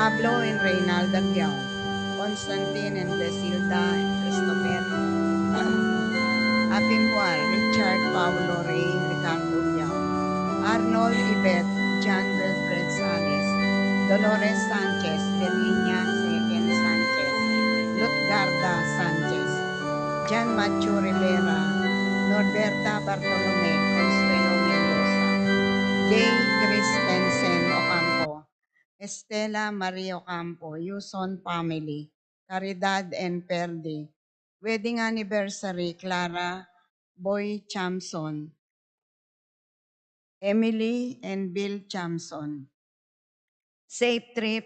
Pablo and Reynalda Giao, Constantine and Blesilda and Christopher Apimwal, Richard Paulo Ray Ricardo Giao, Arnold Ibet, John Wilfred Salas, Dolores Sanchez, Virginia Second Sanchez, Lutgarda Sanchez, John Macho Rivera, Norberta Bartolome, Consuelo Mendoza, J. Christensen Ocampo, Estela Maria Ocampo, Yuson family, Caridad and Perdi. Wedding anniversary, Clara Boy Chamson, Emily and Bill Chamson. Safe trip,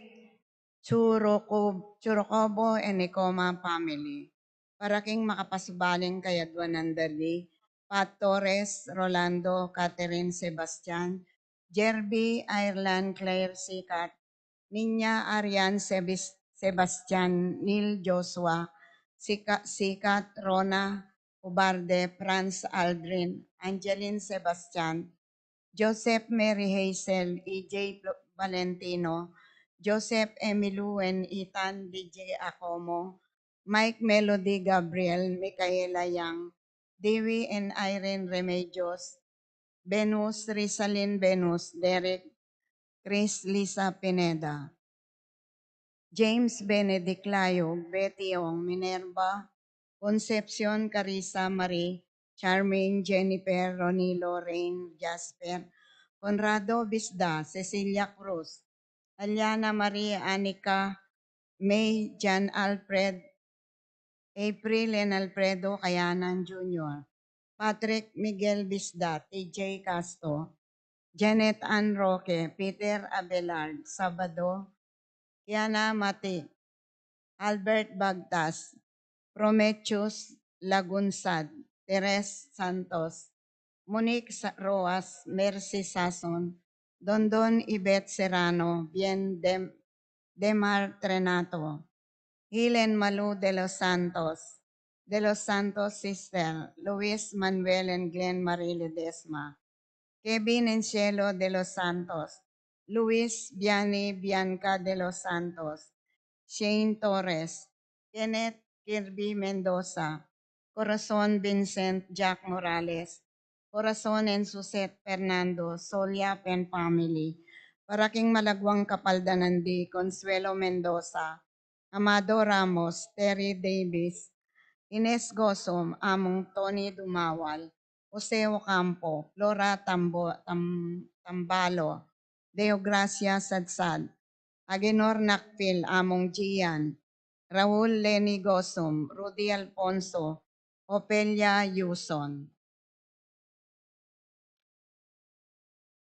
Churocobo and Nicoma family. Paraking makapasubaling kayadwan ng dali, Pat Torres, Rolando, Catherine Sebastian, Jerby, Ireland, Claire Sikat, Ninya Arian Sebastian, Neil Joshua, Sikat, Rona, Ubarde, Franz Aldrin, Angeline Sebastian, Joseph Mary Hazel, EJ Valentino, Joseph Emilu and Ethan DJ Acomo, Mike Melody Gabriel, Micaela Yang, Dewi and Irene Remedios, Venus, Rizalyn Venus, Derek, Chris Lisa Pineda. James Benedict Layo, Betty Ong, Minerva, Concepcion Carissa Marie, Charmaine Jennifer, Ronilo Rain Jasper, Conrado Bisda, Cecilia Cruz, Aliana Marie Anika, May Jan Alfred, April and Alfredo Kayanan Jr., Patrick Miguel Bisda, TJ Castro, Janet Ann Roque, Peter Abelard, Sabado, Kiana Mati, Albert Bagtas, Prometheus Lagunsad, Teres Santos, Monique Roas, Mercy Sason, Dondon Ibet Serrano, Demar Trenato, Helen Malu de los Santos Sister, Luis Manuel and Glenn Marie Ledesma, Kevin and Cielo de los Santos, Luis Biani Bianca de los Santos, Shane Torres, Kenneth Kirby Mendoza, Corazon Vincent Jack Morales, Corazon and Susette Fernando, Solia Pen Family, Paraking Malagwang Kapaldanandi, Consuelo Mendoza, Amado Ramos, Terry Davis, Ines Gosom, Among Tony Dumawal, Jose Ocampo, Flora Tambalo, Deogracia Sadsad, Agenor Nakpil, Among Gian, Raul Lenny Gosom, Rudy Alfonso, Opelia Yuson.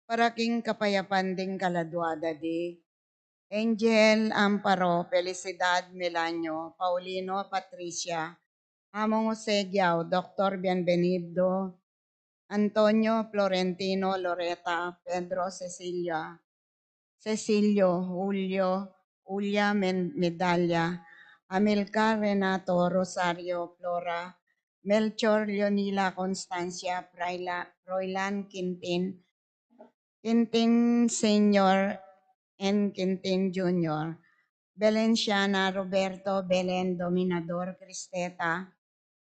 Paraking kapayapan ding kaladwada di, Angel Amparo, Felicidad Melanio, Paulino Patricia, Among Jose Giao, Dr. Bienvenido, Antonio Florentino Loreta, Pedro Cecilio, Julio, Julia Medalla, Amilcar Renato, Rosario Flora, Melchor Leonila Constancia, Froilan Quintin, Quintin Senior and Quintin Junior, Belenciana Roberto Belen Dominador Cristeta,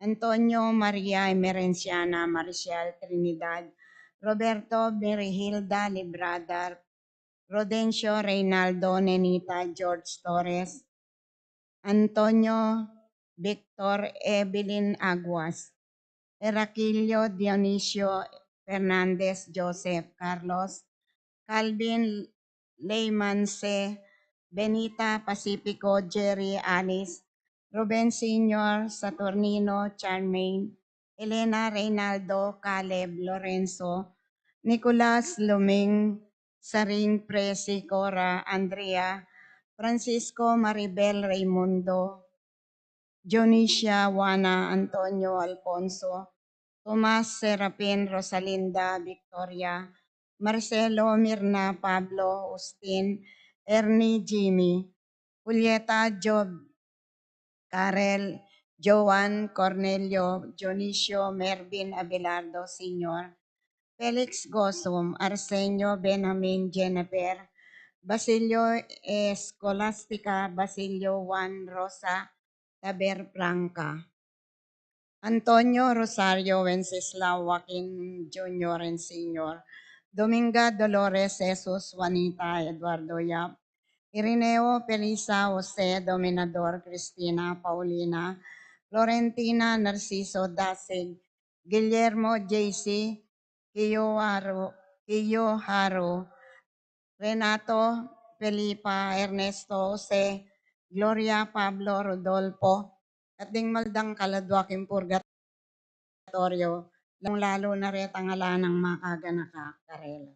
Antonio Maria Emerenciana Marcial Trinidad, Roberto Berihilda Librada, Rodencio Reynaldo Nenita George Torres, Antonio Victor Evelyn Aguas, Heracilio Dionisio Fernandez Joseph Carlos, Calvin Leymance, Benita Pacifico Jerry Alice, Ruben Sr. Saturnino Charmaine, Elena Reynaldo Caleb Lorenzo, Nicolas Luming, Saring Presi Cora Andrea, Francisco Maribel Raimundo, Jonicia Juana Antonio Alfonso, Tomas Serapin Rosalinda Victoria, Marcelo Mirna Pablo Ustin, Ernie Jimmy, Julieta Job, Karel, Joan Cornelio, Dionisio Mervin Abelardo Sr., Felix Gosum, Arsenio Benjamin Jennifer, Basilio Escolastica, Basilio Juan Rosa Taber Franca, Antonio Rosario Wenceslao Joaquin Jr. and Sr., Dominga Dolores Jesus Juanita Eduardo Yap, Irineo Felisa Jose Dominador Cristina Paulina, Florentina Narciso Dasig, Guillermo JC Kiyoharo, Renato Felipa Ernesto Jose, Gloria Pablo Rodolfo, at ding maldang kaladwaking purgatorio, lalo na ret ang ng makaga nakakarela.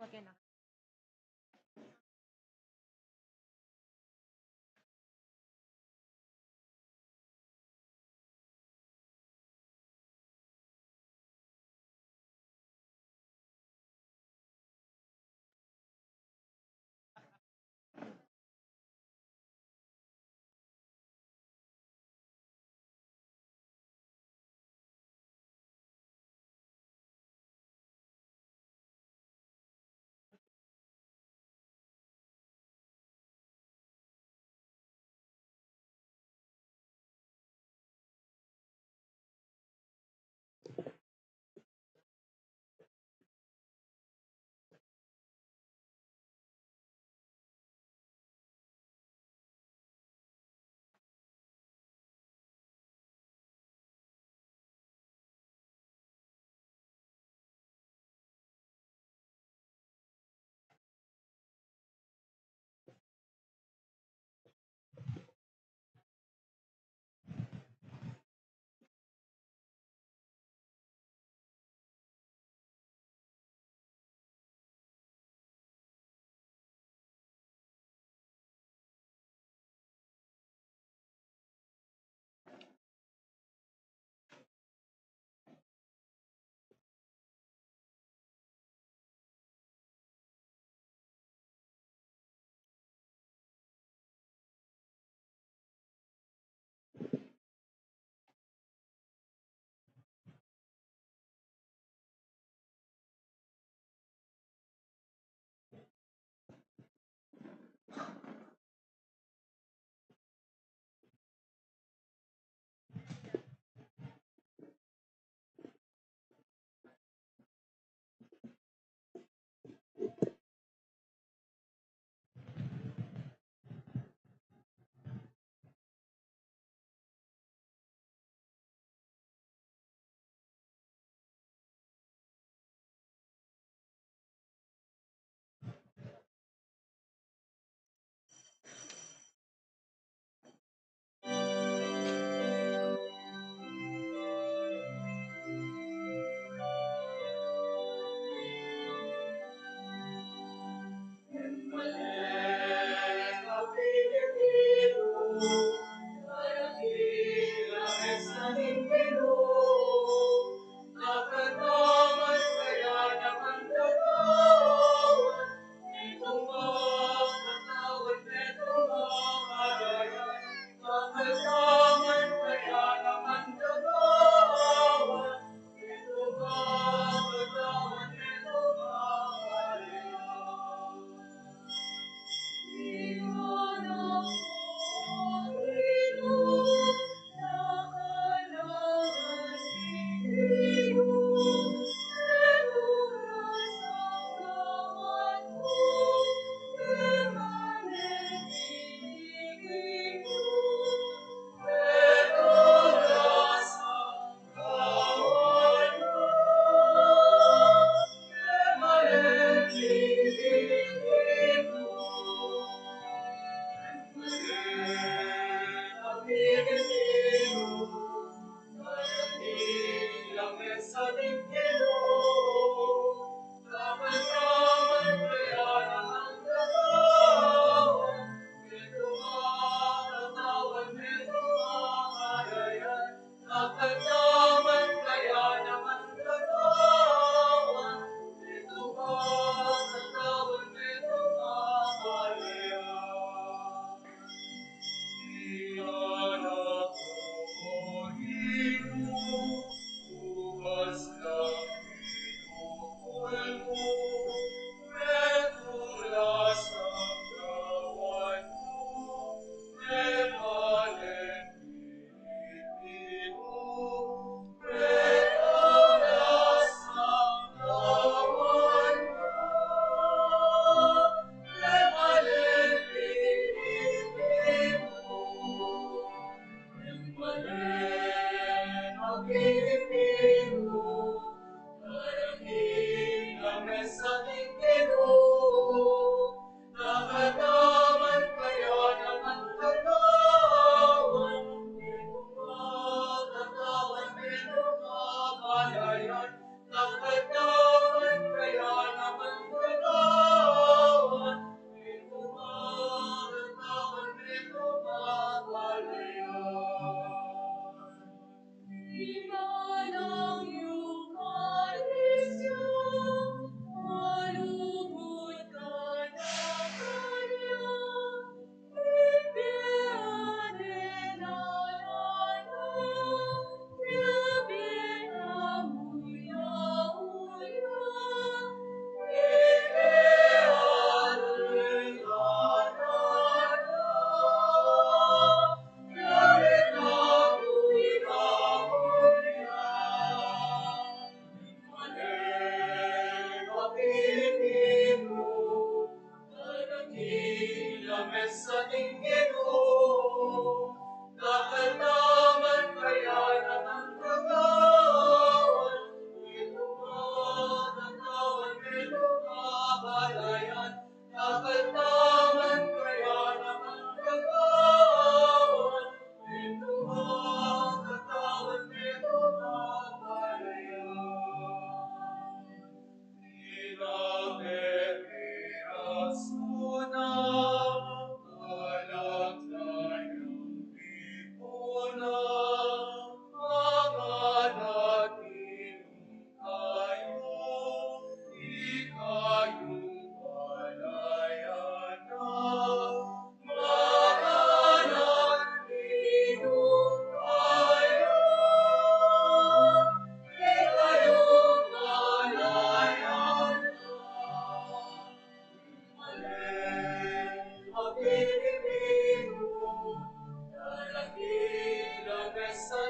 Okay na.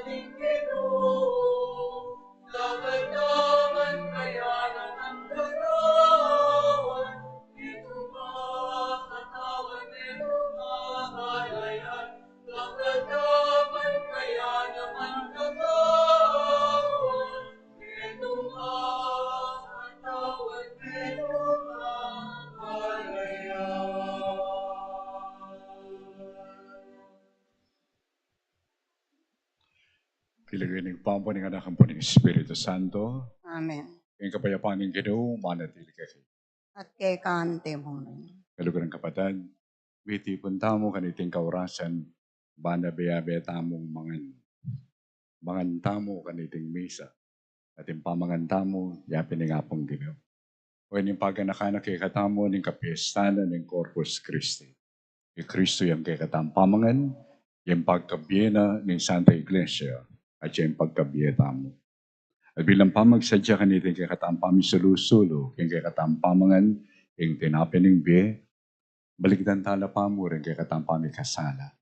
ating Ginoo. Dapat-dapat kaya naman gagawin, ito makatawan, ito mahalayan. Dapat-dapat kaya naman gagawin, ito makatawan, ito mahalayan. Piliginig pa po ng anak po ng Espiritu Santo. Amen. Ang kapayapaan ng Ginoo, manatili kayo. At kay kante mo rin. Kalugan ng kapatid, biti punta mo kaniting kaurasan, banda beyabe tamong mangan tamo kaniting misa. At yung pamangan tamo, yapin ng apong Ginoo. O yung pagkanakanak kay katamo ng kapiestana ng Corpus Christi. Yung Kristo yung kay katang pamangan, yung pagkabiyena ng Santa Iglesia, at yung pagkabiye tamo. At bilang pamagsadya kanito kay katang pamisulusulo, yung kay katang pamangan, yung tinapin ng biye, baligdan tala pa mo rin kay katang pamikasala.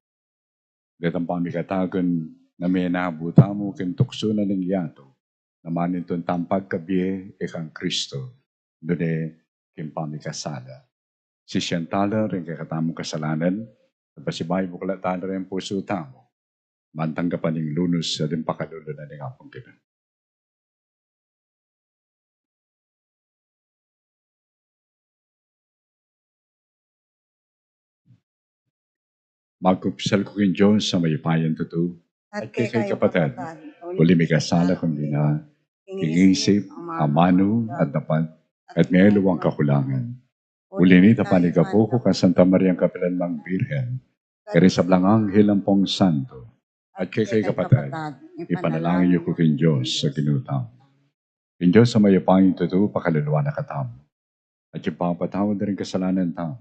Gatang pamikatagon na may nabuta mo kin tukso na ng yato, naman itong tampag kabiye ikang Kristo, doon kin pamikasala. Si Siyantala rin kay katamong kasalanan, at pasibay bukla tala rin puso tamo, mantanggapan ng lunos sa din pakalulo na ng apong Ginoo. Magkupsal ko kin Diyos sa may payan totoo, at kay kapatid, uli may kasala kundi na, ingisip, amano, at dapat, at may luwang kakulangan. Uli ni tapanigapo ko ka Santa Mariang Kapilan Mang Birhen, kaya sa blang anghel ang pong santo, at kay kapatid, ipanalangin niyo ko kin Diyos sa kinutang. Kin Diyos sa may payan totoo, pakaluluwa na katamo, at yung papatawad na rin kasalanan tamo,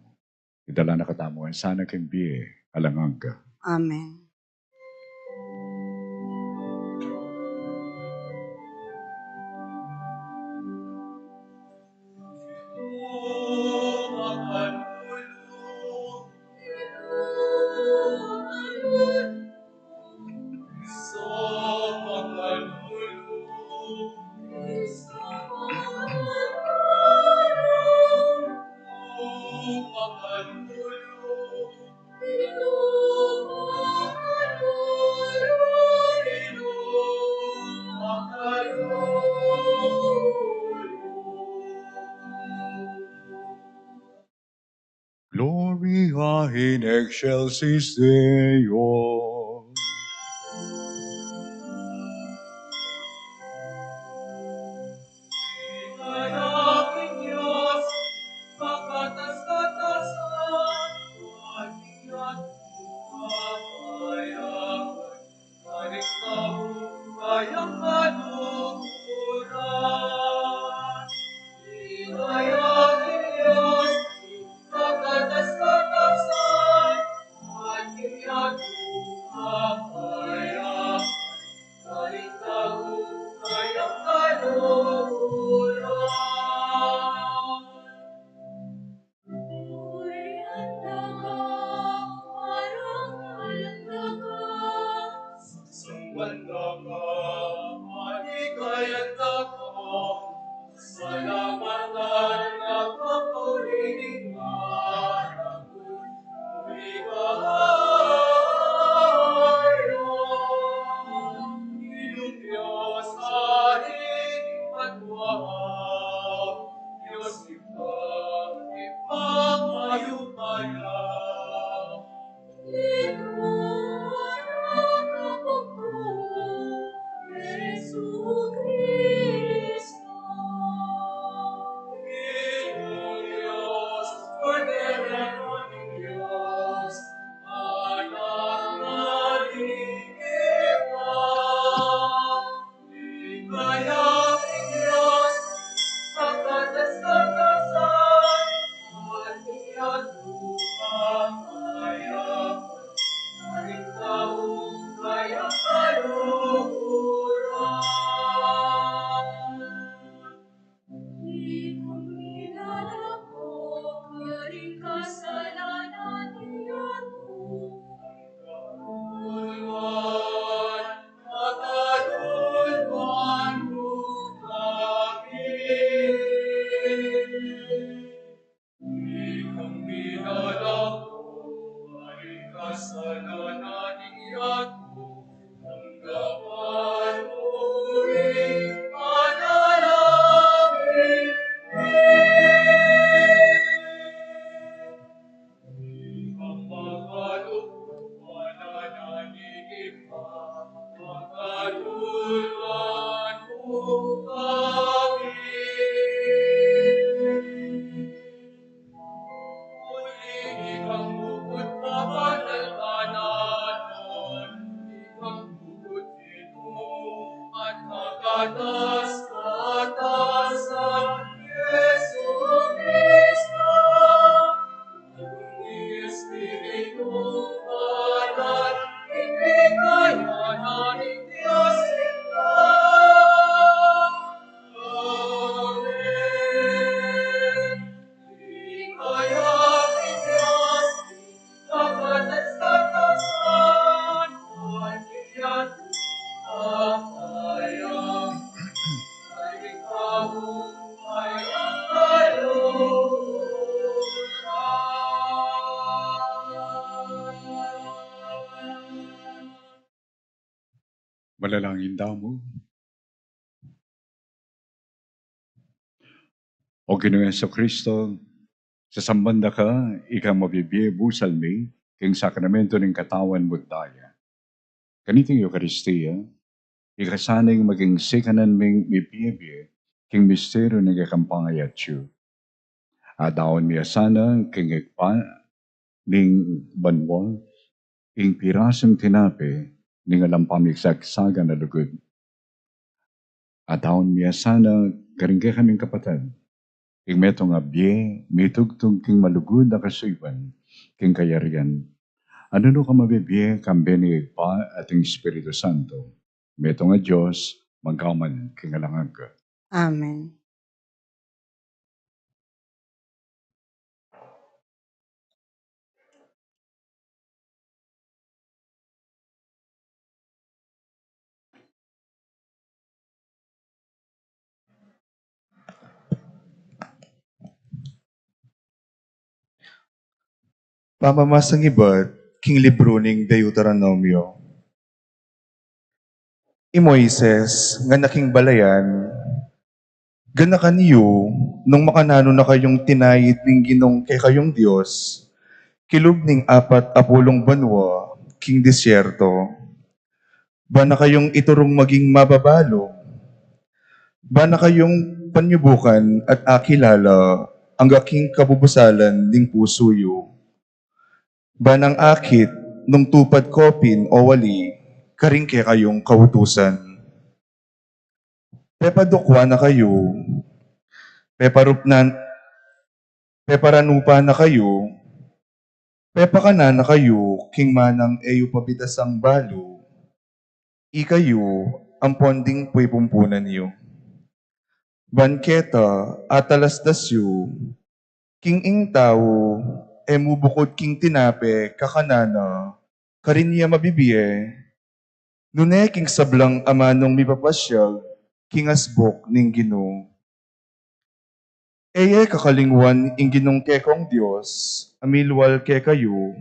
idala na katamo ang sana kin biye, alangang ka. Amen. Gloria in excelsis Deo. Aking Diyos, makatas-katasan, at kapayawan, kaliktaw, kayang kanukuran. Aking Diyos, makatas-katasan, at kapayawan, kaliktaw, kayang kanukuran. Wanda ka, maligayanda ka, salamatan na papurinig maragun, ligayan. Ilong Diyos ahing patwaan, Diyos ipangayupaya. atas keatasan Yesus Kristus. Espiritu kanan kekayanan Dios kita. Amin. Dikaya Dios dapat katasan bagian apa yang ay kamu ay Manalangin mo. O Ginoong Kristo, sa sambanda ka, ikaw mabibiye busal mi, king sakramento ng katawan mo daya. Kaniting Eucharistia, ikasaning maging sikanan ming mibiye, king misteryo ng ikampangayatyo. Adaon miya sana, king ikpa, ning banwa, ing pirasong tinape, ning alam pamigsagsaga na lugod. Adaon miya sana, karingke kaming kapatid, ing meto nga biye, mitugtog king malugod na kasuyban, king kayarian. Ano no ka mabibiye kambe ni Igpa at ng Espiritu Santo? Meto nga Diyos, magkaman king alangag ka. Amen. Pamamasang iba't king libro ning Deuteronomio. I Moises, nga naking balayan, gana kaniyo, nung makanano na kayong tinayit ning ginong kay kayong Diyos, kilub ning 40 banwa, king disyerto. Ba na kayong iturong maging mababalo? Ba na kayong panyubukan at akilala ang aking kabubusalan ning pusuyo? Ba ng akit nung tupad kopin o wali, karingke kayong kautusan. Pepadukwa na kayo, peparanupa na kayo, pepakana na kayo, king manang eyo pabitasang balo, ikayo ang ponding puipumpunan niyo. Banketa atalasdasyo, king ing tao, mubukod king tinape, kakanana, karinya mabibiye, nune king sablang amanong mipapasyag, king asbok ning Ginoo. Eye kakalingwan ing Ginong kekong Dios, amilwal ke kayo,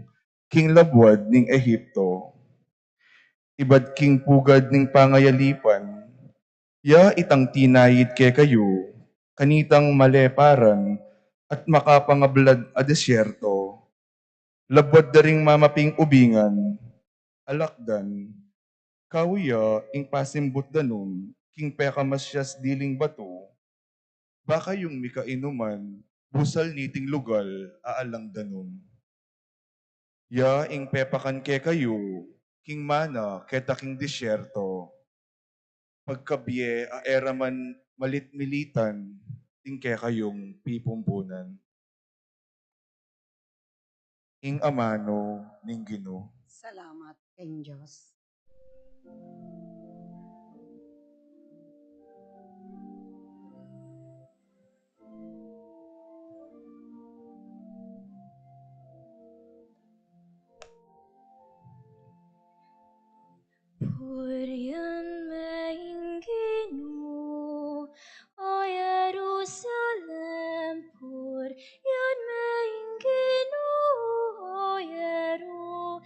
king labwad ning Ehipto. Ibad king pugad ning pangayalipan, ya itang tinayit ke kayo, kanitang maleparan, at makapangablad a desyerto. Labwad da ring mamaping ubingan, alakdan, kawiya ing pasimbut danum, king pekamasyas diling bato, baka yung mikainuman, busal niting lugal, aalang danum. Ya ing pepakan ke kayo, king mana keta king disyerto, pagkabye a eraman malit-militan, ting ke kayong pipumpunan. Ing amano ning Ginoo. Salamat, King Diyos. Purihan maing Ginoo, o Jerusalem, purihan maing Ginoo, o Jerusalem.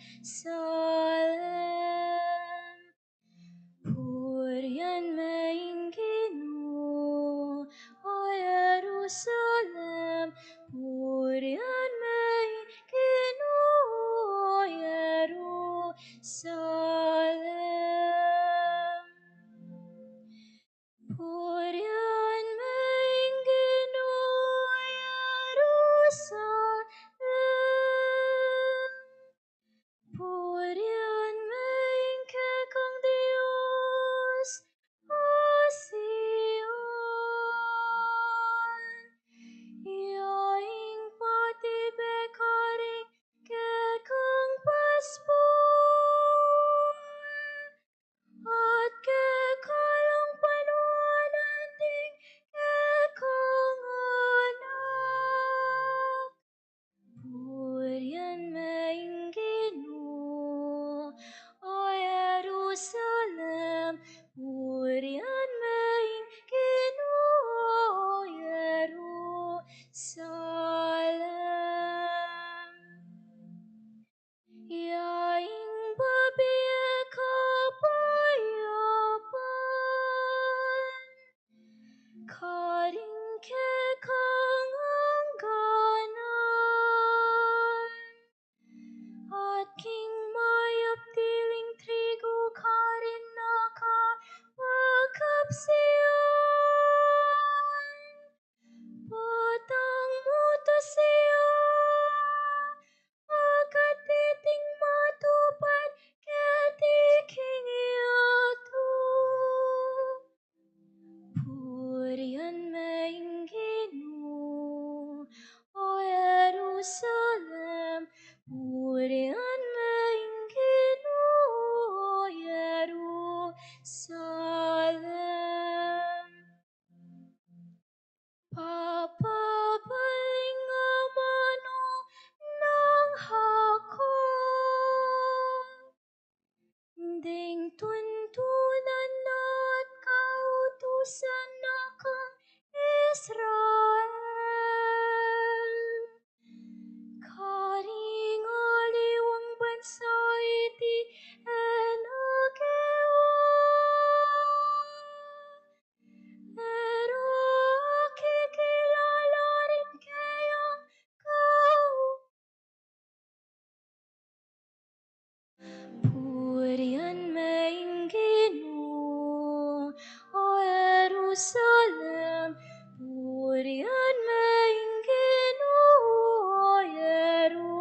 Salem. Papabaling ang mano ng hakot, ding tuntunan at kautusan na kang Israel. Karing aliwang bansa iti pero kikilala rin kayang kau. Purihan Ginoo, O Jerusalem. Purihan Ginoo, O Jerusalem.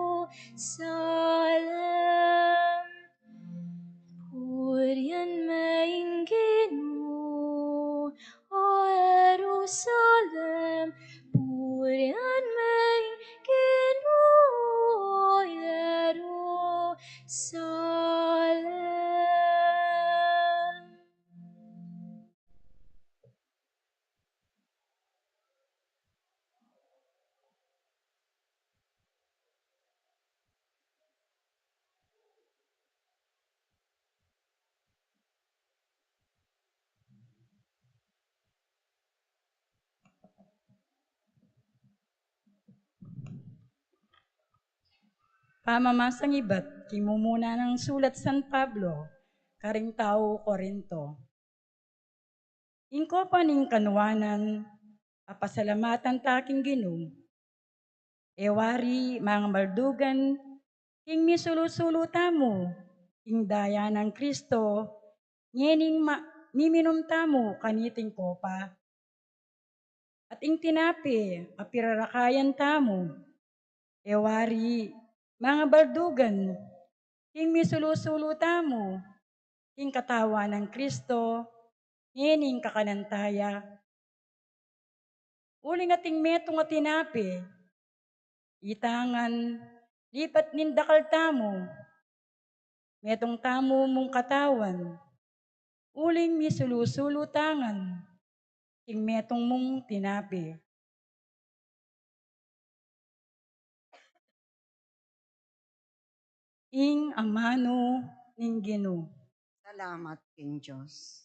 Purihan Ginoo, O Jerusalem. Purihan Ginoo, O Jerusalem. Pamamasang iba't kimumuna ng sulat San Pablo, karing tao Korinto. Ingko paning kanuanan, apasalamatan taking Ginoo. Ewari mga maldugan, ing misulusulo tamo, ing daya ng Kristo, nyening miminum tamo kaniting kopa. At ing tinapi, apirarakayan tamo, ewari mga baldugan, ing misulusulo tamo, ing katawa ng Kristo, nyening kakanantaya. Uling ating metong at tinapi, itangan, lipat nindakal tamo, metong tamo mong katawan, uling misulusulo tangan, ing metong mong tinapi. Ing amano ning Ginoo. Salamat, King Diyos.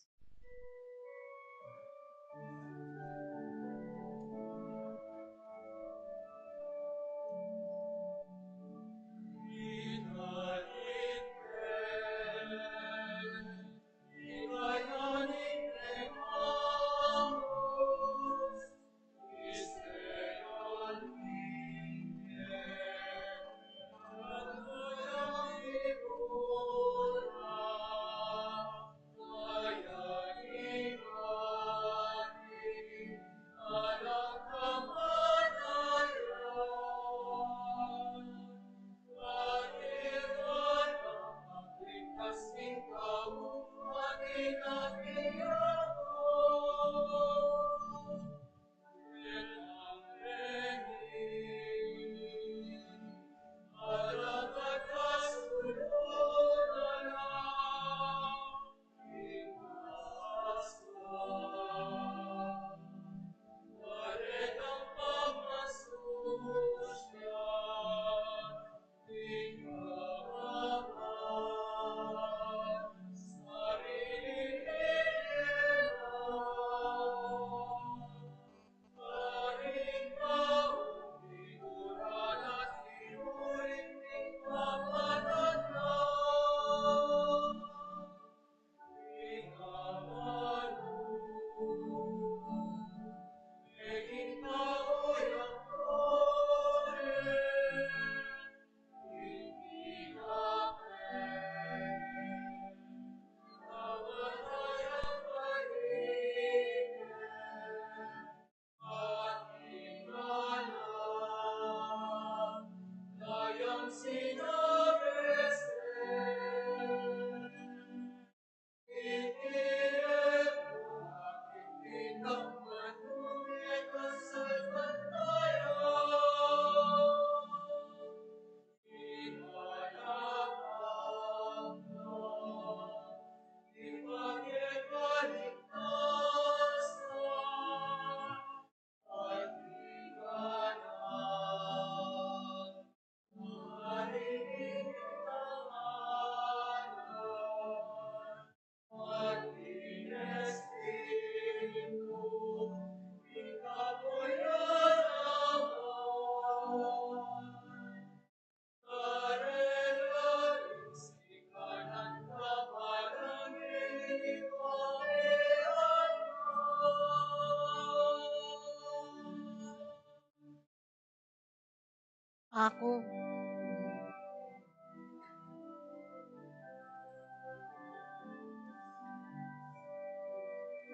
Ako.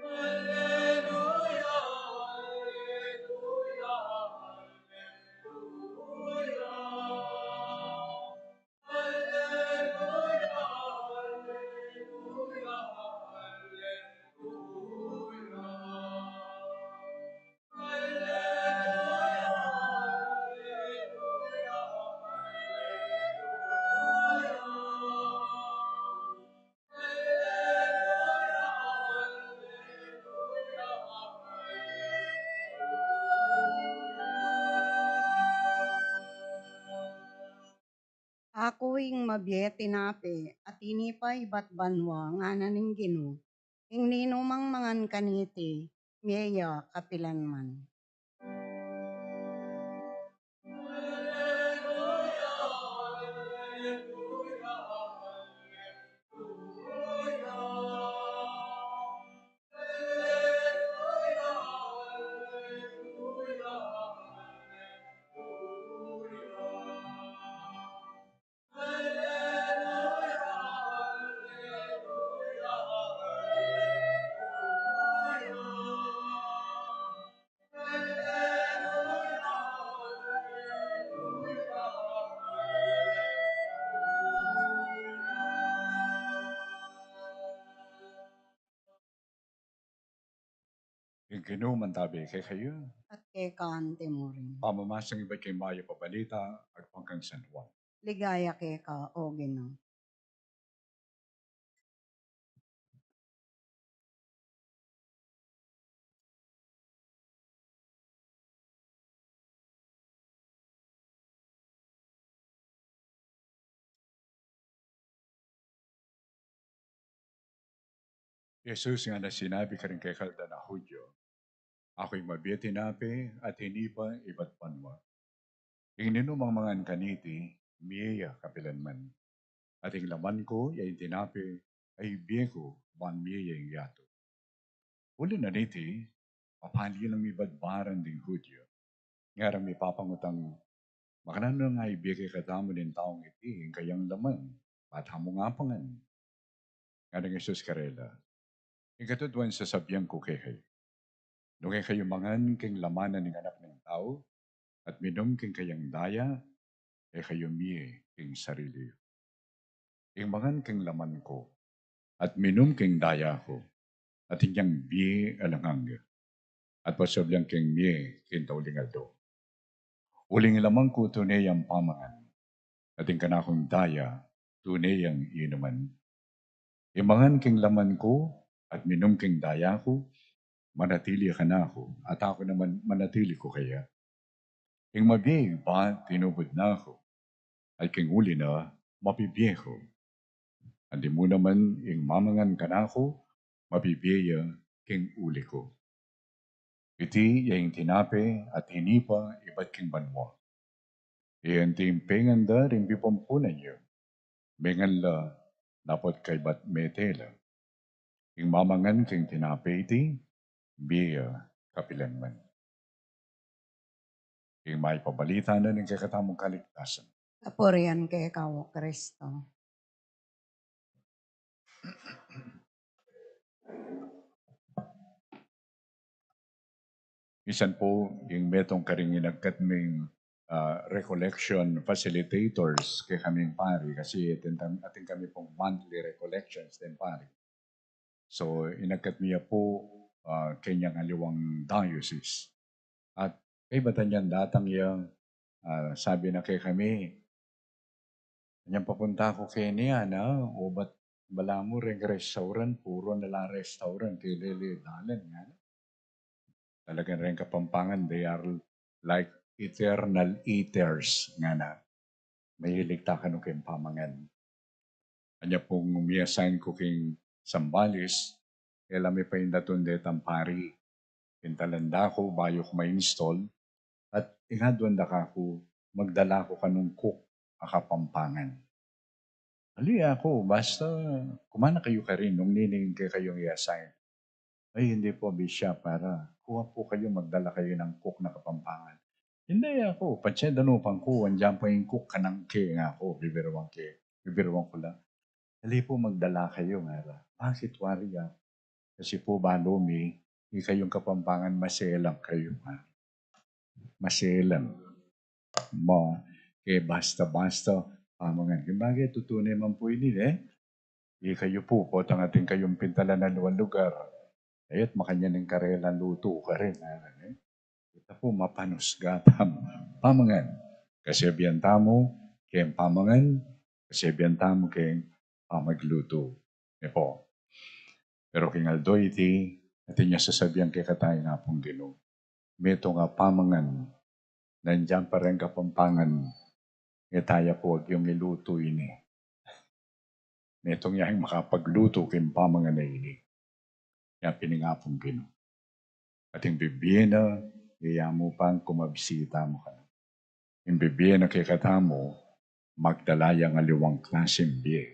Alleluia, alleluia, alleluia. Alleluia, alleluia, alleluia. Alleluia, Ako ing mabye tinapi at inipay bat banwa nga naning Ginoo. Ing ninumang mangan kaniti, miya kapilan man. Yung kinuman tabi kay kayo, At kay kaante mo rin. pamamasang iba't kay Mayo pabalita, agpangkang San Juan. Ligaya kay ka, o Ginoo. Jesus nga na sinabi ka rin kay Kalda na Hudyo, ako'y mabiyati napi at hindi pa iba't panwa. Inginumang mga kaniti, miya kapilanman. At ing laman ko, yay tinapi, ay biyeko, man miya yung yato. Uli na niti, papali lang ibadbaran ding Hudyo. Nga rin may papangutang, makanan nga ibigay katamo din taong iti, yung kayang laman, at hamo nga pangan. Nga ng Jesus Karela, yung katudwan sa sabihan ko kay kayo. Nung kayo mangan king lamanan ng anak ng tao, at minom king kayang daya, kayo miye king sarili. Yung mangan king laman ko, at minom king daya ko, at inyang biye alangang, at pasabyang king miye king taulingaldo. Uling lamang ko tunay ang pamangan, at yung kanakong daya, tunay ang inuman. Imangan king laman ko, at minom king daya ko, manatili ka na ako, at ako naman manatili ko kaya. Ing mabiyay ba, tinubod na ako, ay king uli na, mapibiyay ko. Andi mo naman, ing mamangan ka na ako, mapibiyaya, king uli ko. Iti, yung tinape, at hinipa, iba't king banwa. Iyan timpengan da, rin bipampunan niyo. Mengan la, napot kay bat metela. Ing mamangan king tinape iti, biya kapilan man. Ing may pabalita na ng kakatamong kaligtasan. Kapurian kay ka, o Kristo. Isan po, yung metong karing inagkat ming recollection facilitators kay kaming pari kasi atin kami pong monthly recollections din pari. So inagkat niya po kanyang aliwang diocese. At kay batan yan datang yung sabi na kay kami, kanyang papunta ko kay niya na o ba't bala mo rin restaurant, puro nala restaurant kay Lili Dalan nga. Talagang rin kapampangan, they are like eternal eaters nga na. Mahilig ta ka nung kayong pamangan. Kanya pong umiyasan ko king Sambales, kaya may pa yung daton de tampari. Pintalanda ko, bayo ko ma-install, at ingadwan da ka ko, magdala ko kanong cook, akapampangan. Ali ako, basta kumana kayo ka rin nung nining kayong i-assign. Ay, hindi po, Bishop, para kuha po kayo, magdala kayo ng cook na kapampangan. Hindi ako, patsya danupang ko, andyan pa yung cook kanangke nga ako, bibirwang ko lang. Dali po magdala kayo, nga. Bakit wari ka? Kasi po Balomi, hindi kayong Kapampangan, maselang kayo, nga. Maselang. Mo, basta-basta, pamangan. Bagay, tutunay man po ini, Hindi kayo po, potang ating kayong pintalan na luwang lugar. Ayat, makanya ng karelan luto ka rin, Ito po, mapanusgatam, pamangan. Kasi biyan tamo, kayong pamangan, kasi biyan tamo kayong pamagluto. Po. Pero king Aldo iti, atin niya sasabihan kay katay nga pong Ginoo. Meto nga pamangan, nandiyan pa rin Kapampangan, itaya po wag yung iluto ini. Meto nga yung makapagluto kayong pamangan na ini. Kaya piningapong Ginoo. Ating bibiyena, iya mo pang kumabisita mo ka. Yung bibiyena kay katamo, magdalaya nga liwang klaseng biye.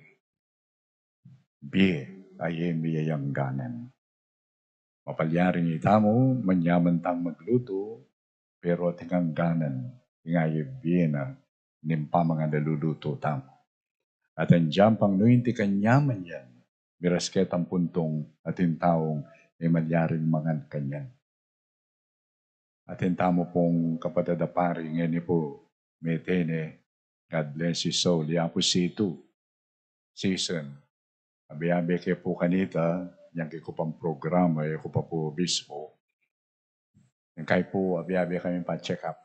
Biye ay miyayang ganan. Mapalyaring itamo, manyaman tang magluto, pero tingang ganan, ingay biyena, nimpa mga naluluto tamo. At ang jampang nuinti kanyaman yan, mirasket ang puntong atin taong ay malyaring mga kanyan. Atin tamo pong kapatadapari, ngayon po, metene, God bless his soul, yapo situ, season. Abi-abi kay po kanita, yan kay ko pang programa, ko pa po bispo. Yung kay po, abi-abi kami pa-check up.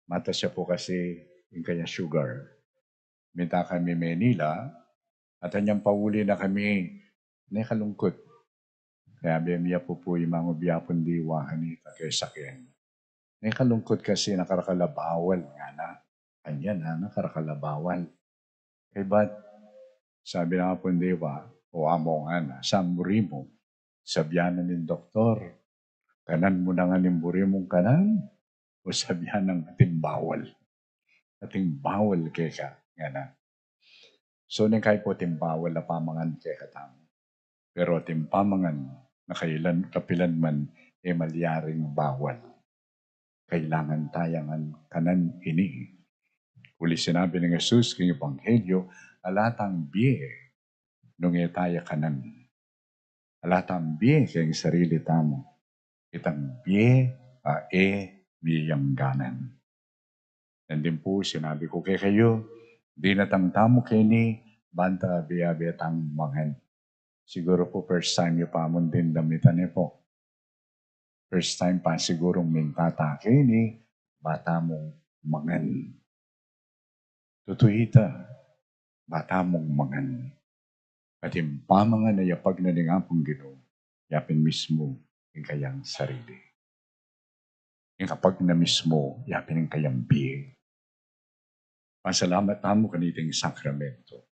Mata siya po kasi yung kanya sugar. Minta kami Manila, at anyang pauli na kami, nakalungkot. Kaya biyamiya po yung mga biyapon diwa kanita kay sakyan. Nakalungkot kasi nakarakalabawal nga na. Kanya na, nakarakalabawal. Kaya ba't sabi na po diwa, o amo nga na, samburi mo, sabyanan ng doktor, kanan mo na nga nimburi mong kanan, o sabyan ng ating bawal. Ating bawal kaya ka, nga na. So, nang po ating bawal na pamangan kaya katamo. Pero ating pamangan na kapilan man, malyaring bawal. Kailangan tayangan kanan ini. Uli sinabi ng Jesus, king Ebanghelyo, alatang biye, nung itaya kanan. Alatang biye kayong sarili tamo. Itang biye, biyang ganan. Nandun po, sinabi ko kay kayo, di natangtamo kayo ni banta biyabetang mangan. Siguro po first time yung pamon din damitan niyo po. First time pa sigurong mintata kayo ni bata mong mangan. Tutuita, bata mong mangan. At yung pamangan na yapag na ningapong Ginoo, yapin mismo yung kayang sarili. Yung kapag na mismo, yapin yung kayang biye. Pasalamat tamo kaniting sakramento.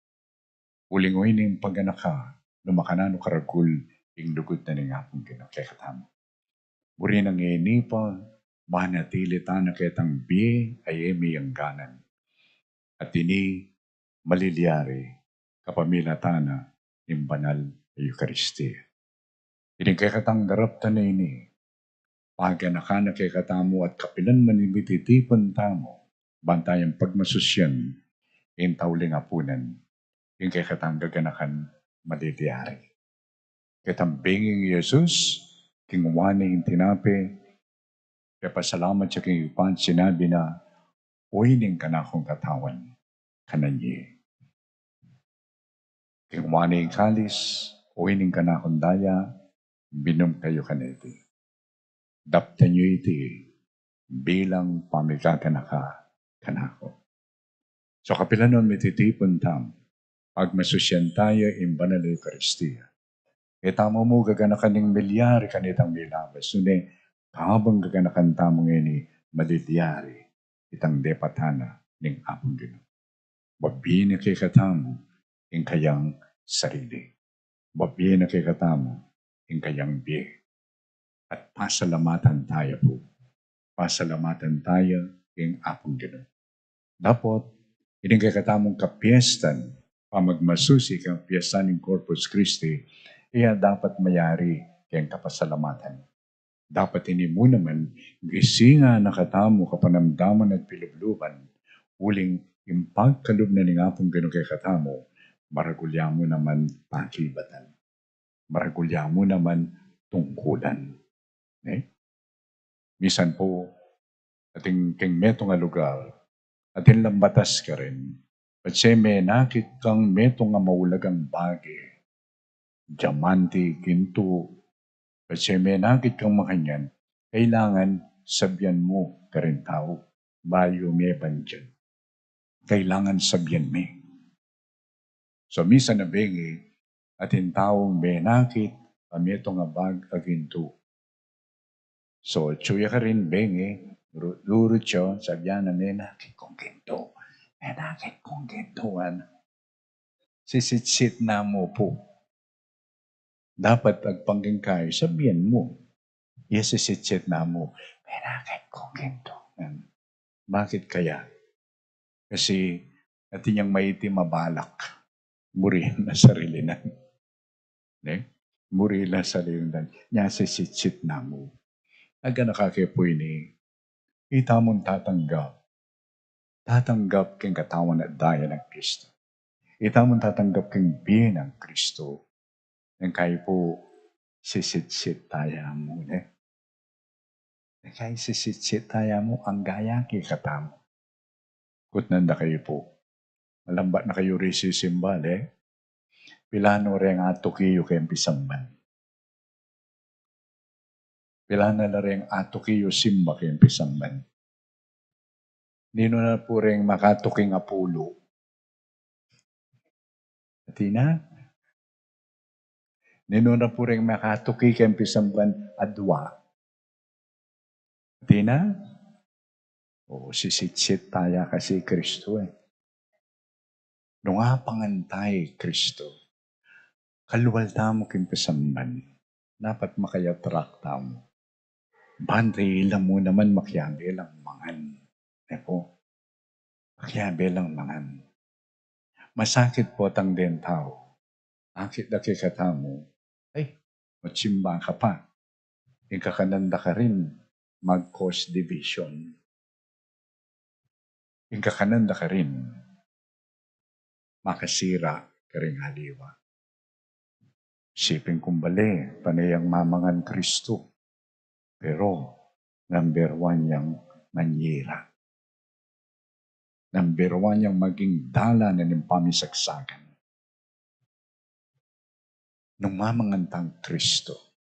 Ulingoy ning pagganaka, lumakanano karagul, yung lugod na ningapong Ginoo, kaya katamo. Buri nang inipa, manatili ta na ketang biye, ay ang ganan. At ini maliliyari, kapamilya tana, ng banal na Eucharistia. Ini kaya katang darap ta na ini, pagganaka na kaya katamo at kapilan manimititipon tamo, bantayang pagmasusyan, yung tauling apunan, yung kaya katang gaganakan maliliyari. Katambinging Jesus, kingwani yung tinapi, kaya pasalamat siya king ipan, sinabi na, uining ka na akong katawan, kananyi. Kingwani yung kalis, uining ka na akong daya, binom kayo kaniti. Daptan nyo iti, bilang pamikakanaka kanako. So kapilan nun mititipon tam, pag masusyan tayo in banal na Eucharistia. Tamo mo gaganakan ng milyari kanitang milabas. Nune, habang gaganakan tamo ngayon maliliyari itang depatana ng apong Ginoo. Babihin na kay katamo in kayang sarili. Babihin na kay katamo in kayang biye. At pasalamatan tayo po. Pasalamatan tayo in apong Ginoo. Dapat, ining kay katamong kapiestan, pamagmasusi kang piestan ng Corpus Christi, iya dapat mayari kayang kapasalamatan. Dapat ini mo naman, gisinga nakatamo kapanamdaman at pilubluban, uling impagkalub na nga pong ganun kay katamo, maragulya mo naman pakibatan. Maragulya mo naman tungkulan. Eh? Misan po, ating meto nga lugar, ating lambatas ka rin, at siya may nakit kang meto nga maulagang bagi, diamante, ginto, at siya may nakit kang makanyan, kailangan sabyan mo ka rin tao, bayo may bandyan. Kailangan sabyan me. So, misan na bengi, ating taong may nakit, meto nga bag aginto. So, tsuya ka rin bengi, lurut siya, sabyan na may nakit kong ginto. May nakit kong gintuan. Sisit-sit na mo po. Dapat agpangging kayo, sabihan mo. Yes, sisit-sit na mo. May nakit kong ginto. Bakit kaya? Kasi natin niyang maitim mabalak. Murihin na sarili na. Murihin na sarili na. Niya sisit-sit na mo. Aga nakakipoy ni, kita mong tatanggap. Tatanggap kang katawan at daya ng Kristo. Kita mong tatanggap kang biyan ng Kristo. Nang kayo po, sisit-sit tayo mo. Kaya sisit-sit tayo mo, ang gaya kay katamo. Kutnanda kayo po. Malambat na kayo rin sisimbal, Pilano rin ato kayo kayong pisamban. Pilano na rin ato kayo simba kayong pisamban. Nino na po rin makatuking apulo. Atina? Nino na po rin makatuking kayong pisamban adwa. Atina? O sisit-sit tayo kasi Kristo Nung pangantay Kristo, kaluwal tamo kayong pisamban, dapat makayatrak tamo. Bante ilang mo naman makyabe lang mangan. Makyabe lang mangan. Masakit po tang den tao. Akit na kikatamo, matsimba ka pa. Ikakananda ka rin, mag-cause division. Ikakananda ka rin, makasira ka rin haliwa. Sipin kumbali, panayang mamangan Kristo. Pero, number 1 yang manyira. Number 1 yang maging dala na ng pamisagsagan. Nung mamangantang Kristo,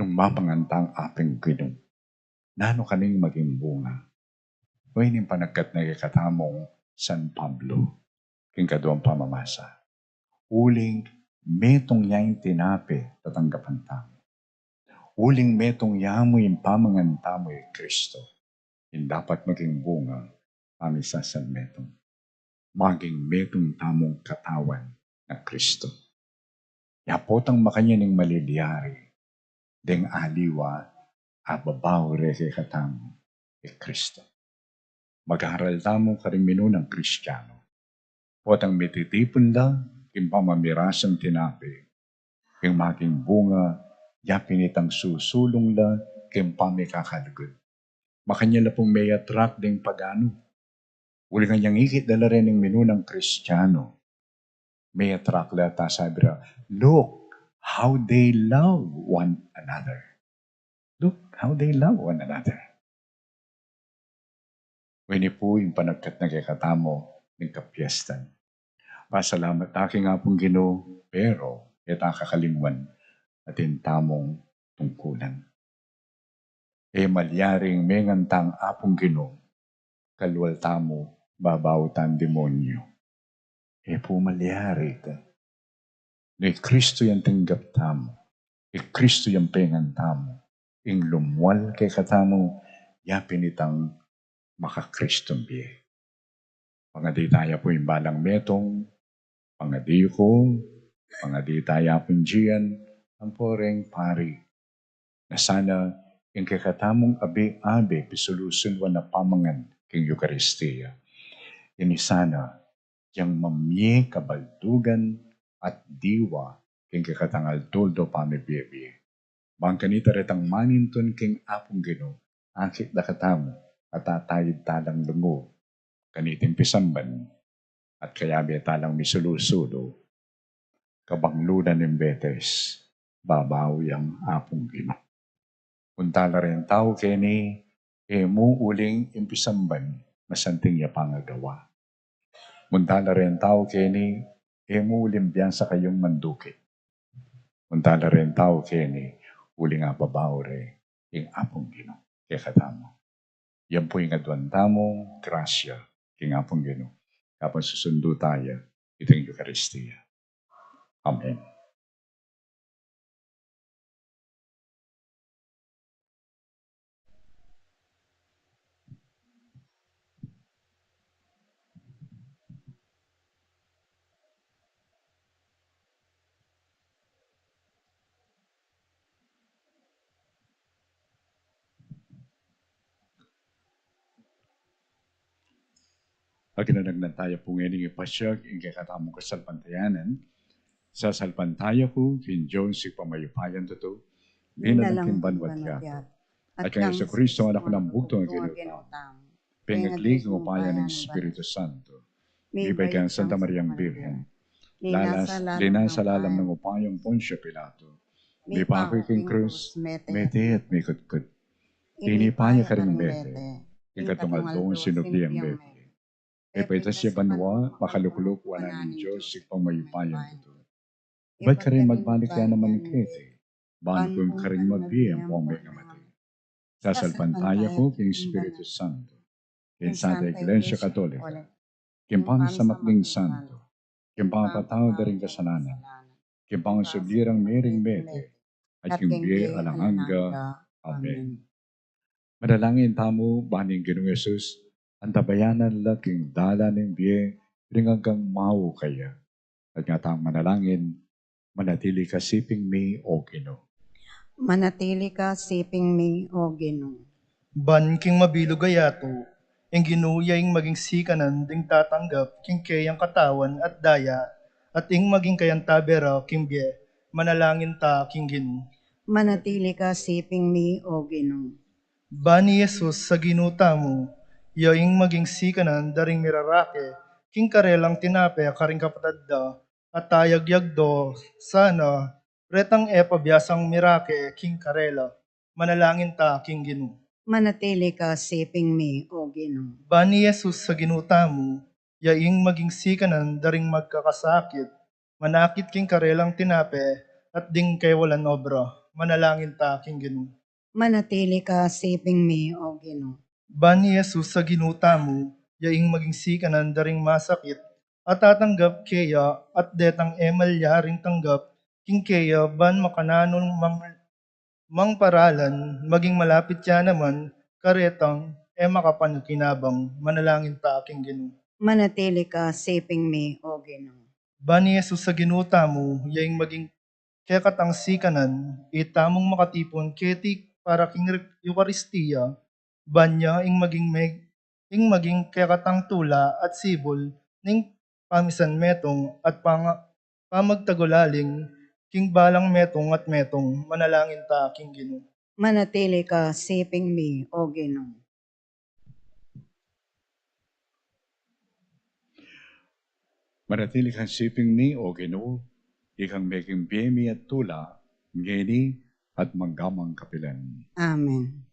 nung mamangantang apeng Ginoo, nano kaning maging bunga. O ining panagkat na ikatamong San Pablo, king kaduang pamamasa. Uling metong yaing tinapi tatanggapan tamo. Uling metong yamoy yung pamanganta mo Kristo. Yung dapat maging bunga, pamisasan metong. Maging metong tamong katawan na Kristo. Yapotang makanya ning maliliyari, deng aliwa, ababaw reke katamo, Kristo. Mag-aaral tamo karimino ng Kristiyano. Potang mititipon lang, yung pamamirasang tinapi, yung maging bunga, yapinitang susulong lang, yung pamikakalugod. Makanya na pong may attract ding pagano. Uli kanyang ikit dala rin ng menu ng Kristiyano. May attract lata sabi ra, look how they love one another. Look how they love one another. Wini po yung panagkat na kikatamo ng kapiyestan. Pasalamat aking nga pong Ginoo, pero ita kakalimuan atin tamong tungkulan. Malyaring mengantang apong Ginoo, kalwal tamo, babautan demonyo. Po malyari ito. Ni Kristo yung tanggap tamo. Kristo yung pengan tamo. Ing lumwal kay katamo, yapin itang makakristong biye. Pangadi tayo po yung balang metong, pangadi ko, pangadi tayo po jiyan, ang poreng pari. Na sana, yung kakatamong abi-abi, pisulusunwan na pamangan king Eucharistia. Ini sana, yung mamye kabaldugan at diwa king kakatangal tuldo pamibiye. Bangkanita retang maninton king apong Ginoo, akit da katamo, at tatayid talang lungo, kaniting pisamban, at kaya talang misulusulo, kabanglunan ng betes, babaw yang apong Ginoo. Puntala rin tao kini, mo uling impisamban, masanting ya pangagawa. Puntala rin tao kini, mo uling biyansa kayong mandukit. Puntala rin tao kini, uling nga babaw re, yung apong Ginoo. Kaya katamo. Yan po yung adwan tamong grasya, king apong Ginoo. Kapag susundo tayo, itong Eucharistia. Amen. Pagkinanagnan tayo po ngayon yung ipasyag, yung kakatamong kasalpantayanan. Sa salpantaya ko, kin John si pamayupayan to, binalangkin banwat ka. At kaya sa Kristo, anak ko ng bugtong ang ginutang. Pengaglig ng upayan ng Espiritu Santo. Ibay kang Santa Mariang Birhen. Linasa lalam ng upayang Poncio Pilato. May pakoy king krus, mete at may kutkut. Tinipaya ka rin mete. Yung katungal doon sinubli ang mete. Epaitas siya banwa, makalukuluk wala ng Diyos, si pamayupayan ito. Ba't ka rin magbalik yan naman kete? Baan ko ka rin magbiyang pumay nga mati. Sasalpantaya ko king Espiritu Santo, king Santa Iglesia Katolika, king pangasamakling Santo, king pangapataw da rin kasalanan, king pangasubirang mering mete, at king biye alanganga. Amen. Manalangin tamo, baning Ginoong Yesus, ang tabayanan laking dala ng biye, ring hanggang mau kaya. At nga tang manalangin, manatili ka siping mi o Ginoo. Manatili ka siping mi o Ginoo. Ban king mabilog ayato, ang ginuyay maging sikanan ding tatanggap king kayang katawan at daya, at ing maging kayang tabera king biye, manalangin ta king Ginoo. Manatili ka siping mi o Ginoo. Ban ni Jesus sa ginuta mo, yaing maging sikanan daring mirarake, king karelang tinape karing kapatadda, at tayagyag do, sana, retang pabiyasang mirake king karela, manalangin ta king Ginoo. Manatili ka siping mi o Ginoo. Ban ni Jesus sa ginuta mo, yaing maging sikanan daring magkakasakit, manakit king karelang tinape, at ding kay walan obra, manalangin ta king Ginoo. Manatili ka siping mi o Ginoo. Ban ni Jesus sa ginuta mo, yaing maging sikanan daring masakit, at tatanggap kaya at detang emalyaring tanggap, king kaya ban makananon mangparalan, maging malapit ya naman, karetang makapanukinabang, manalangin ta king Ginoo. Manatili ka siping mi o Ginoo. Ban ni Jesus sa ginuta mo, yaing maging kekatang sikanan, itamong makatipon ketik para king Eucharistia, banya ing maging kekatang tula at sibol ning pamisan metong at pamagtagulaling king balang metong at metong, manalangin ta king Ginoo. Manatili ka siping mi o Ginoo. Manatili kang siping mi o Ginoo, ikang making biyemi at tula, ngeni at manggamang kapilan. Amen.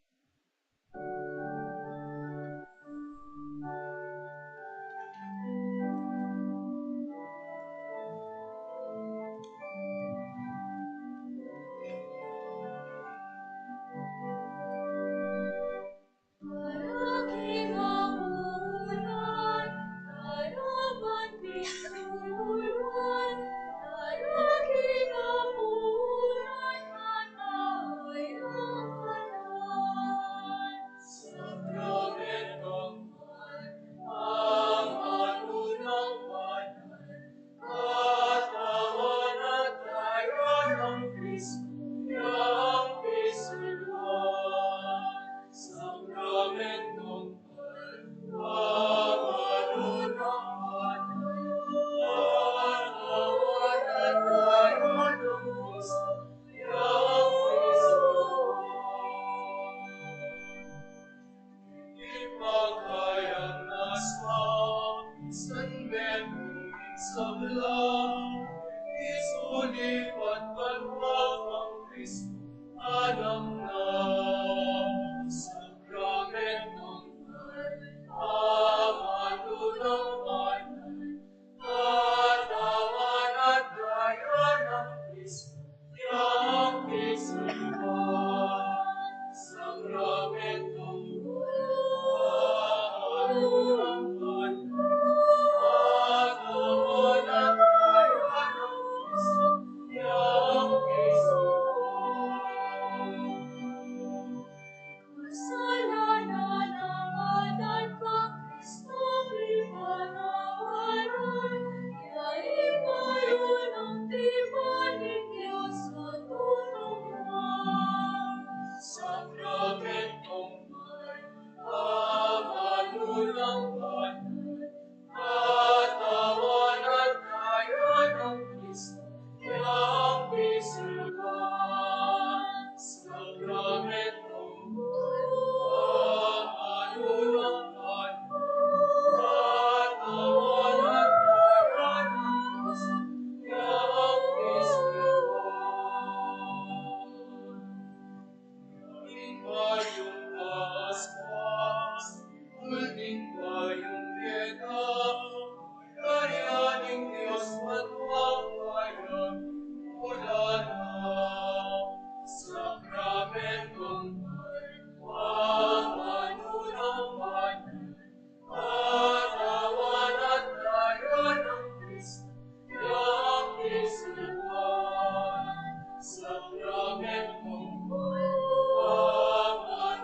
Paraking hapunan, karaban pintulan, paraking hapunan, at tao'y nakalan. Sa alam na sakramentong manunawanan, katawan at daya ng Kristo, yang isipan. Sakramentong manunawanan, katawan at daya ng Kristo, yang isipan. Kasalanan ang anak ko, Kristong ipanawaran. Yain ngayon ang tibaling Diyos at tulungan. Sakramentong manunawanan, katawan at daya ng Kristo, yang isipan. Sakramentong manunawanan, katawan at daya ng Kristo, yang isipan. Muling kayong paspas, muling kayong leda, karyaning Diyos matwagayan, mula na. Sakramentong manunawanan, katawan at daya ng Kristo, yang isipan. Sakramentong manunawanan,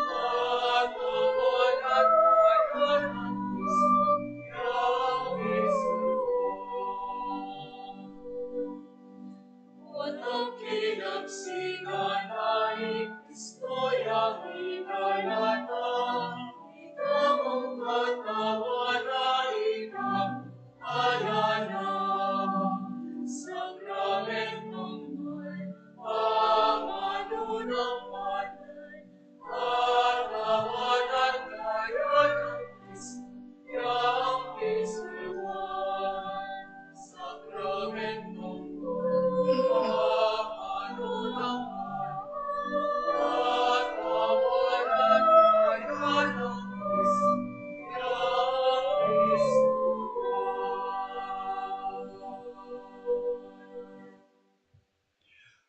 katawan at daya ng Kristo, yang isipan. At ang kinagsiganay, Kristo'y ang inalata, itamong katawan na inaalala. Sakramentong manunawanan, katawan at daya ng Kristo, yang isipan. Sakramentong manunawanan, katawan at daya ng Kristo, yang isipan.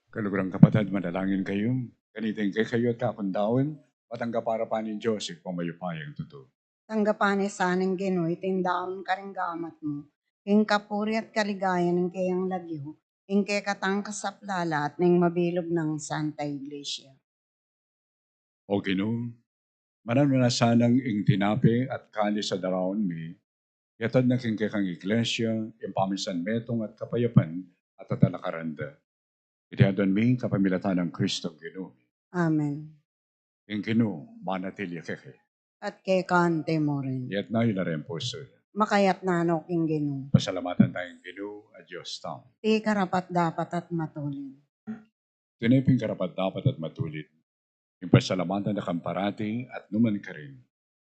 Kalugurang kapatid, manalangin kayo. Kaniting kay kayo at kakundaon, matangga para pa ni Joseph pamayupayang totoo. Tanggapan saning Ginoo itindaon karing gamat mo. Ing kapuri at kaligayan ng kayang lagyo, ing kay katangkas sa plala at ning mabilog ng Santa Iglesia. O Ginoo, mananuna sanang ing tinapi at kali sa daraon mi, yatad na king kang iglesia, impamisan metong at kapayapan at atalakaranda. Itiadon mi kapamilatan ng Kristo Ginoo. Amen. Ing Ginoo, manatilya keke. At kay kante mo rin. Yat na ilarem puso. Makayat nanok ing Ginoo. Pasalamatan tayong Ginoo at Diyos tao. Ti karapat dapat at matulin. Tiniping karapat dapat at matulit. Yung pasalamatan na kamparati at numan ka rin.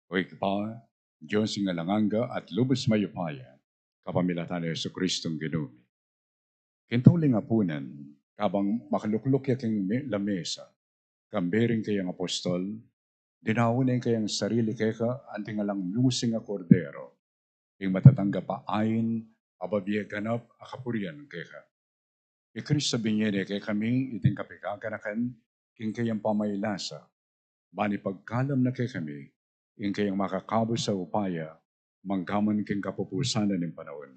O ikpa, Diyos ng alanganga at lubos mayupaya, kapamilatan ni Yesu Kristong Ginoo. Kintuling apunan, kabang makalukluk yaking lamesa, kambering kayang apostol, dinawin kayang sarili kaya anting alang lusing a kordero, yung matatangga pa ayin, ababiya ganap akapurian kaya. Ikris sabi niya kay kami iting kapikakanakan, king kayang pamaylasa, bani pagkalam na kay kami, ing kayang makakabo sa upaya, mangkaman king kapupusanan ng panahon.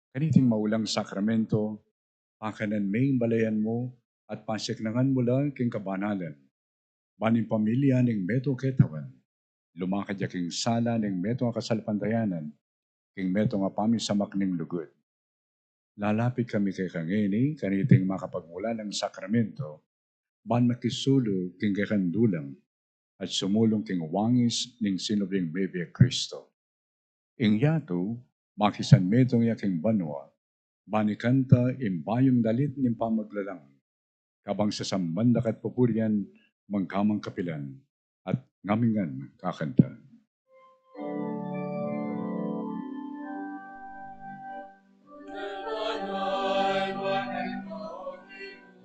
Kaniting maulang sakramento, pakanan may balayan mo, at pasiknangan mo lang king kabanalan. Baning pamilya ning meto ketawan, lumakad yaking sala ning meto nga kasalpantayanan, king meto nga pamisamak ning lugod. Lalapit kami kay kangeni, kaniting makapagmula ng sakramento, ban makisulo king kakandulang, at sumulong king wangis ning sinubing bebe Kristo. Ing yato, makisan metong yaking banwa, banikanta imbayong dalit ning pamaglalang, kabang sa sambandak at pupuryan, mangkamang kapilan, at ngamingan kakanta. Banay, banay mo, Ginoo,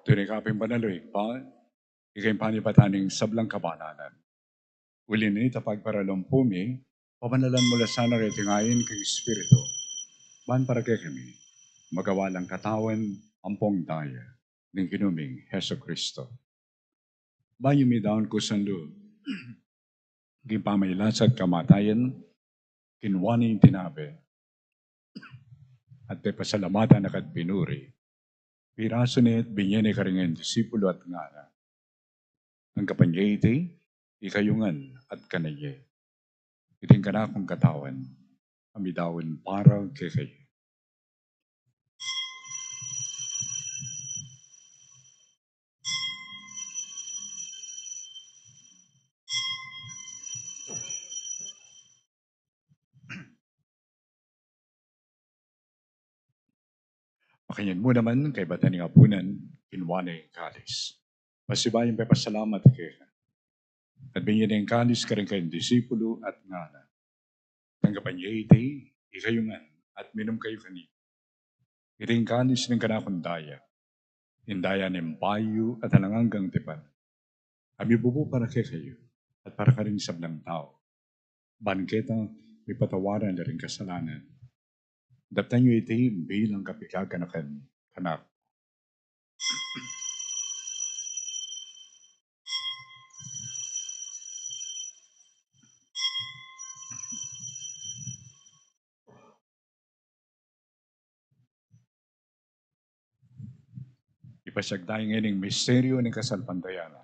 Tunay kaping banaloy, pa, ikay panipataning sablang kabanalan. Uli ni tapag para lumpumi, pamanalan mula sana kay tingayin kay Espiritu. Ban para kay kami, magawa lang katawan, ampong daya, ng kinuming Heso Kristo. Bayo mi daon ko sando, gipamaylasat kamatayan, kinwani tinabe, at te pasalamatan na pinuri. Piraso ni at binyene karingan disipulo at ngana. Ang kapanyay iti, ikayungan at kanaye. Iting ka na akong katawan, amidawan para kay kayo. Makanyan mo naman kay Bataning Apunan, kinwane kalis. Masibayang papasalamat kay at binyan ang kalis ka rin kayong disipulo at ngana. Tanggapan niya iti, ikayungan, at minom kayo kanina. Iting kalis ng kanakong daya, indaya ng payo at alangang tipan. Ami bubo para kay kayo, at para ka rin sablang tao. Bangketa, may patawaran na rin kasalanan. Daptan niyo iti bilang kapikaganakan, kanak. Ipasagdaing ining misteryo ng kasalpandayanan.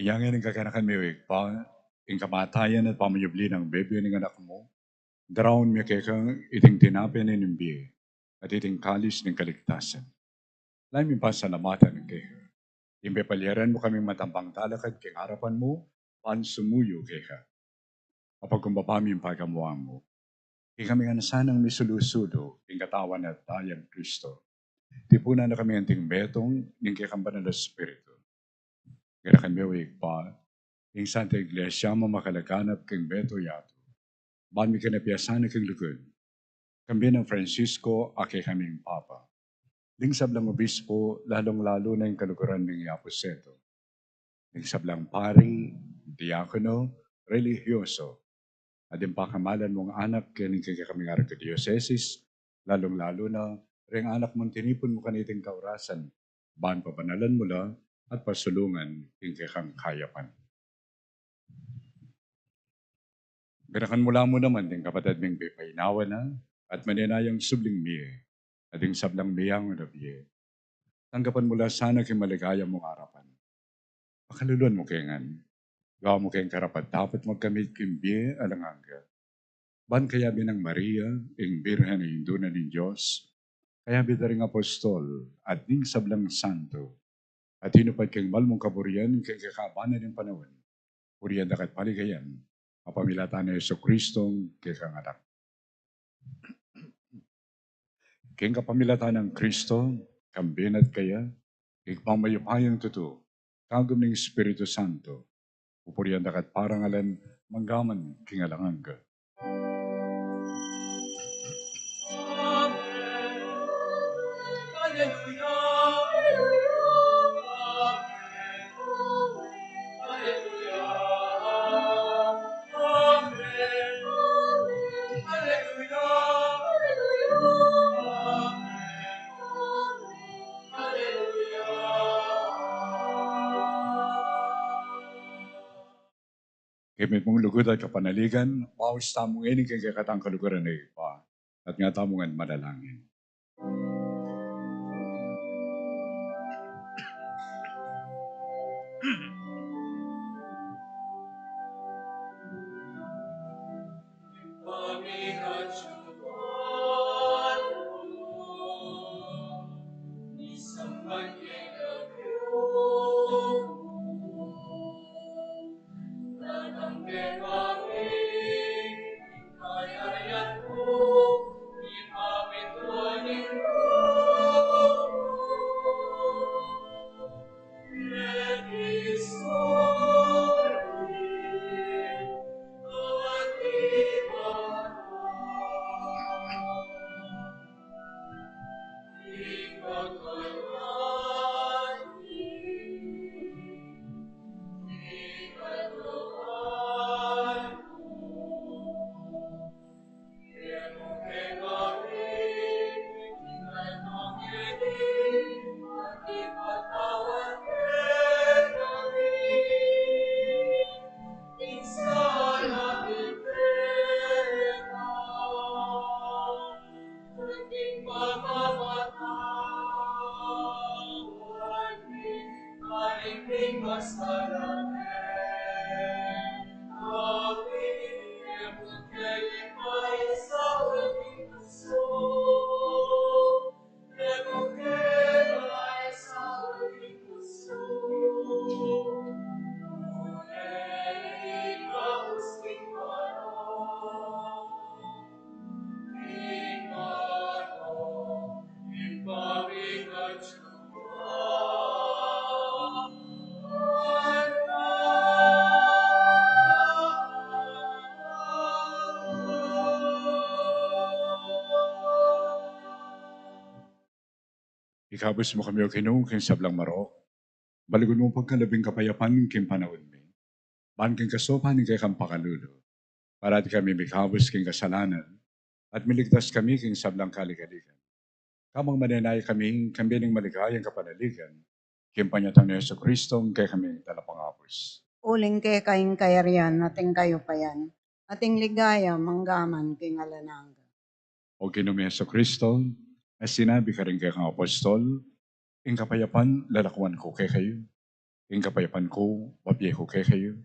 Iyangin ang kakanakan may pa, ang kamatayan at pamayubli ng bebe ng anak mo, darawon mi kekang iting tinapin ng imbiye, at iting kalis ng kaligtasan. Lain mi pa salamatan ng keka. Imbe palyaran mo kaming matampang talakad kay harapan mo, pan sumuyo keka. Kapag kumbapami ang pagamuang mo, kami nga nasanang misulusudo, ang katawan at tayang Kristo. Tipunan na kami ang ting betong, ng kekambana ng Espiritu. Ganakan mi pa, yung Santa Iglesia mamakalaganap kang Beto Yato. Ban mi kanapiyasan kang lugod. Kambi ng Francisco, ake kaming Papa. Ding sablang obispo, lalong-lalo na yung kaluguran ng Aposeto. Ding sablang pari, diakono, religyoso. At yung pakamalan mong anak, kaning kaming arkidiyosesis, lalong-lalo na, ring anak mong tinipon mo kaniting kaurasan. Ban papanalan mo la, at pasulungan yung kang kayapan. Ganakan mula mo naman din kapatid ming pipaynawa na at maninayang subling miye at yung sablang miyang na biye. Tanggapan mula sana kay maligaya mong harapan. Pakaluluan mo kengan. Gawa mo kayong karapat dapat magkamit kong biye alanganga. Ban kaya binang Maria, ing birhen na indunan ng Diyos, kaya bidaring apostol at ding sablang santo, at hinupad kang malmong kaburian kay kakabanan ng panahon. Puriyan dakat paligayan, mapamilatan na Yeso Kristong kekang anak. King kapamilatan ng Kristo, kambinat kaya, ikpamayupayang tuto, kagom ng Espiritu Santo, pupuriyan dakat parangalan, manggaman kingalanganga. Kimit mong lugod at kapanaligan, paus tamong ining kay kakatang kaluguran na ipa, at nga tamongan madalangin. Kami kacu Ikabos mo kami o Ginoo king sablang marok. Baligon mo pagkalabing kapayapan king panahon mi. Ban king kasopan king kang pakalulo. Para di kami mikabos king kasalanan at miligtas kami king sablang kaligaligan. Kamang mananay kami kambining maligayang kapanaligan. King panyatang ni Yeso Kristo kay kami talapangapos. Uling kay kaing kayarian, ating kayo pa yan. Ating ligaya, manggaman, king alanang. O Ginoo mi Yeso Kristo, as sinabi ka rin kay kang apostol, ing kapayapan lalakwan ko kay kayo. Ing kapayapan ko, papiye ko kay kayo.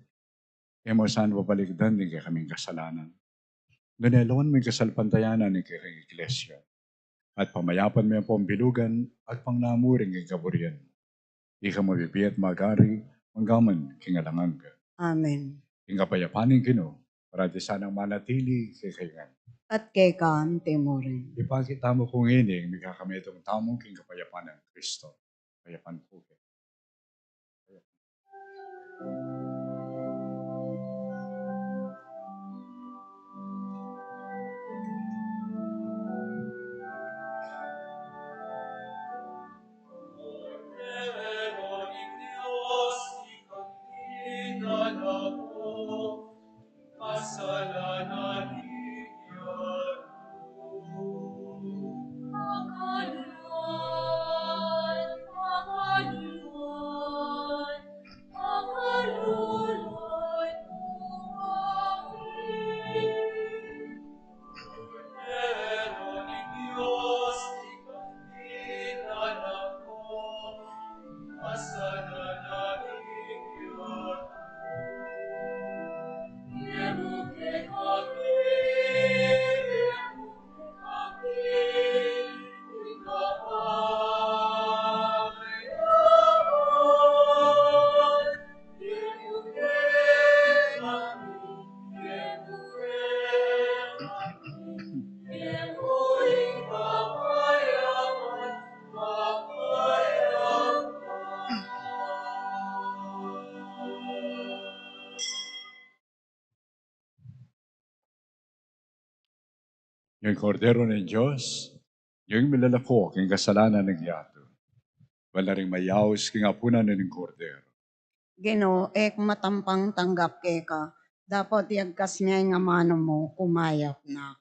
Kaya mo saan babaligdan din kay kaming kasalanan. Ganelawan mo yung kasalpantayanan ni kay kang iglesia. At pamayapan mo yung pambilugan at pangnamuring yung kaburian. Di ka mabibiyat magari, manggaman kingalangang ka. Amen. Ing kapayapanin Ginoo, para di sanang manatili kay kayo. At kay kaan timurin. Ipakita mo kung ini, may kakamay itong tamong king kapayapan ng Kristo. Kapayapan po. Yung kordero ng Diyos, yung milalako, king kasalanan ng yato. Wala rin mayaos, king apunan ng kordero. Ginoo, ek matampang tanggap kay ka. Dapat iagkas niya nga mano mo, kumayap na.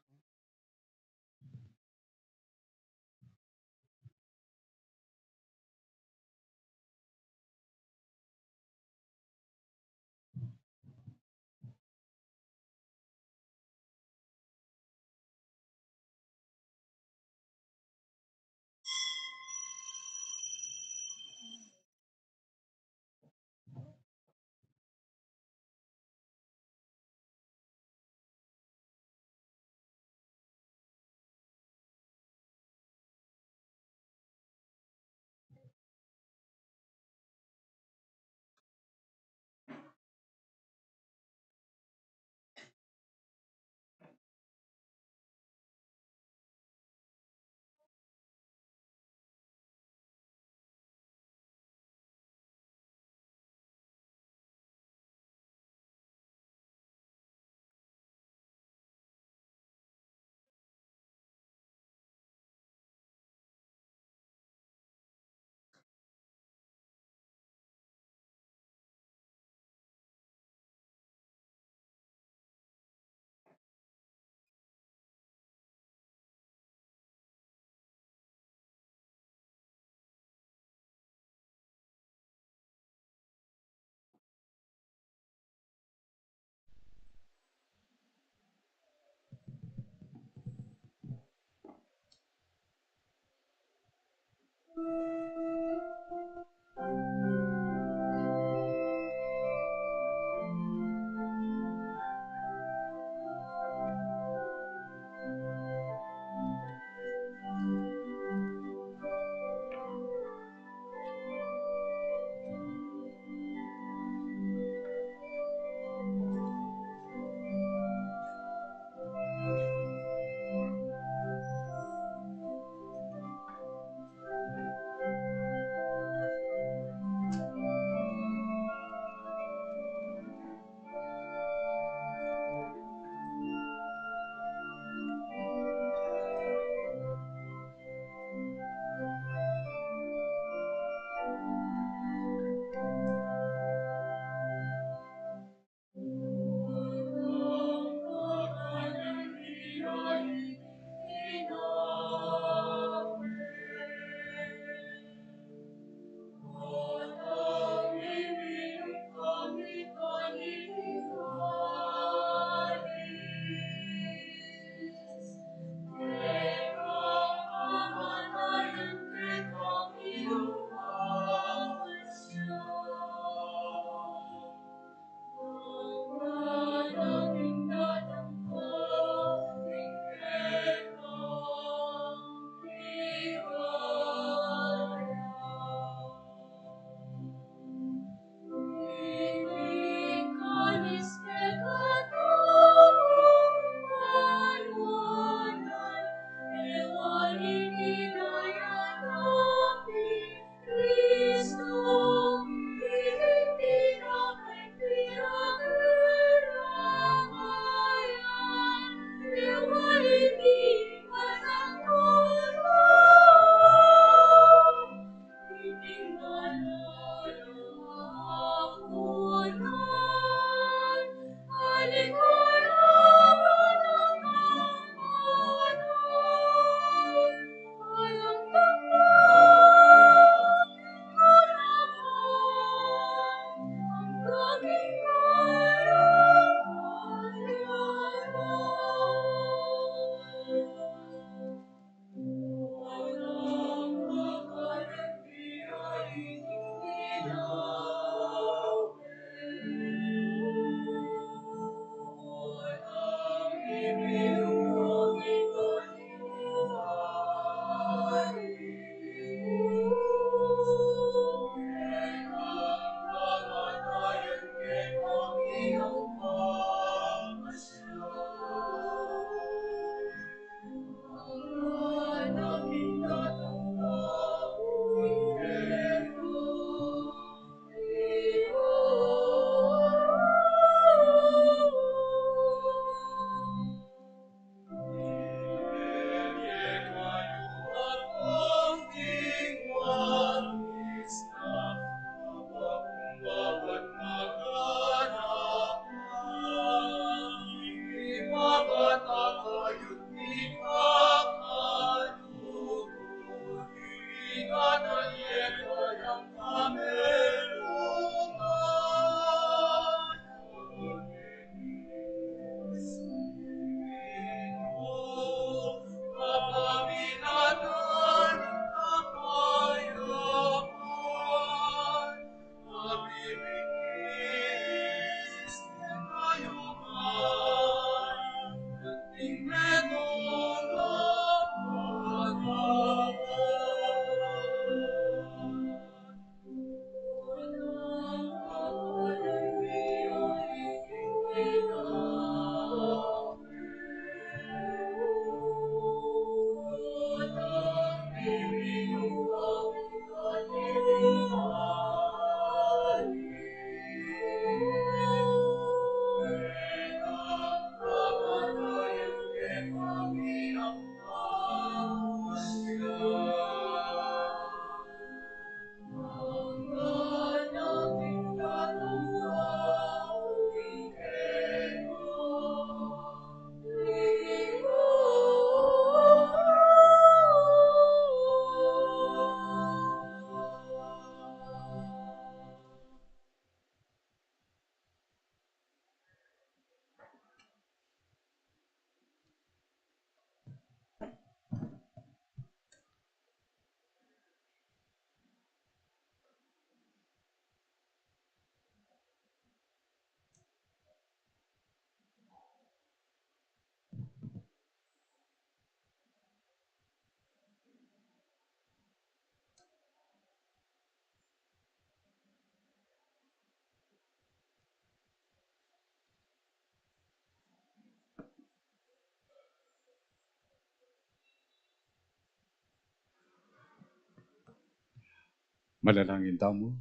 Manalangin tamo.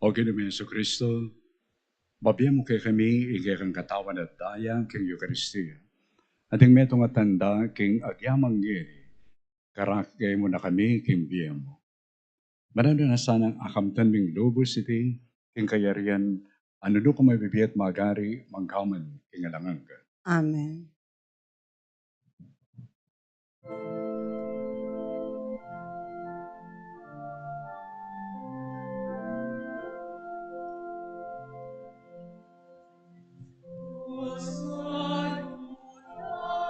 O Ginoong Kristo, mabiyam mo kay kami, ikay katawan at dayang king Eucharistia. Ating metong atanda king agyamang gini, karakay mo na kami king biyam mo. Manalo na sanang akamtan ming lubos iti, king kayarian, ano do ko mabibiyat magari, mangkaman king alangang ka. Amen.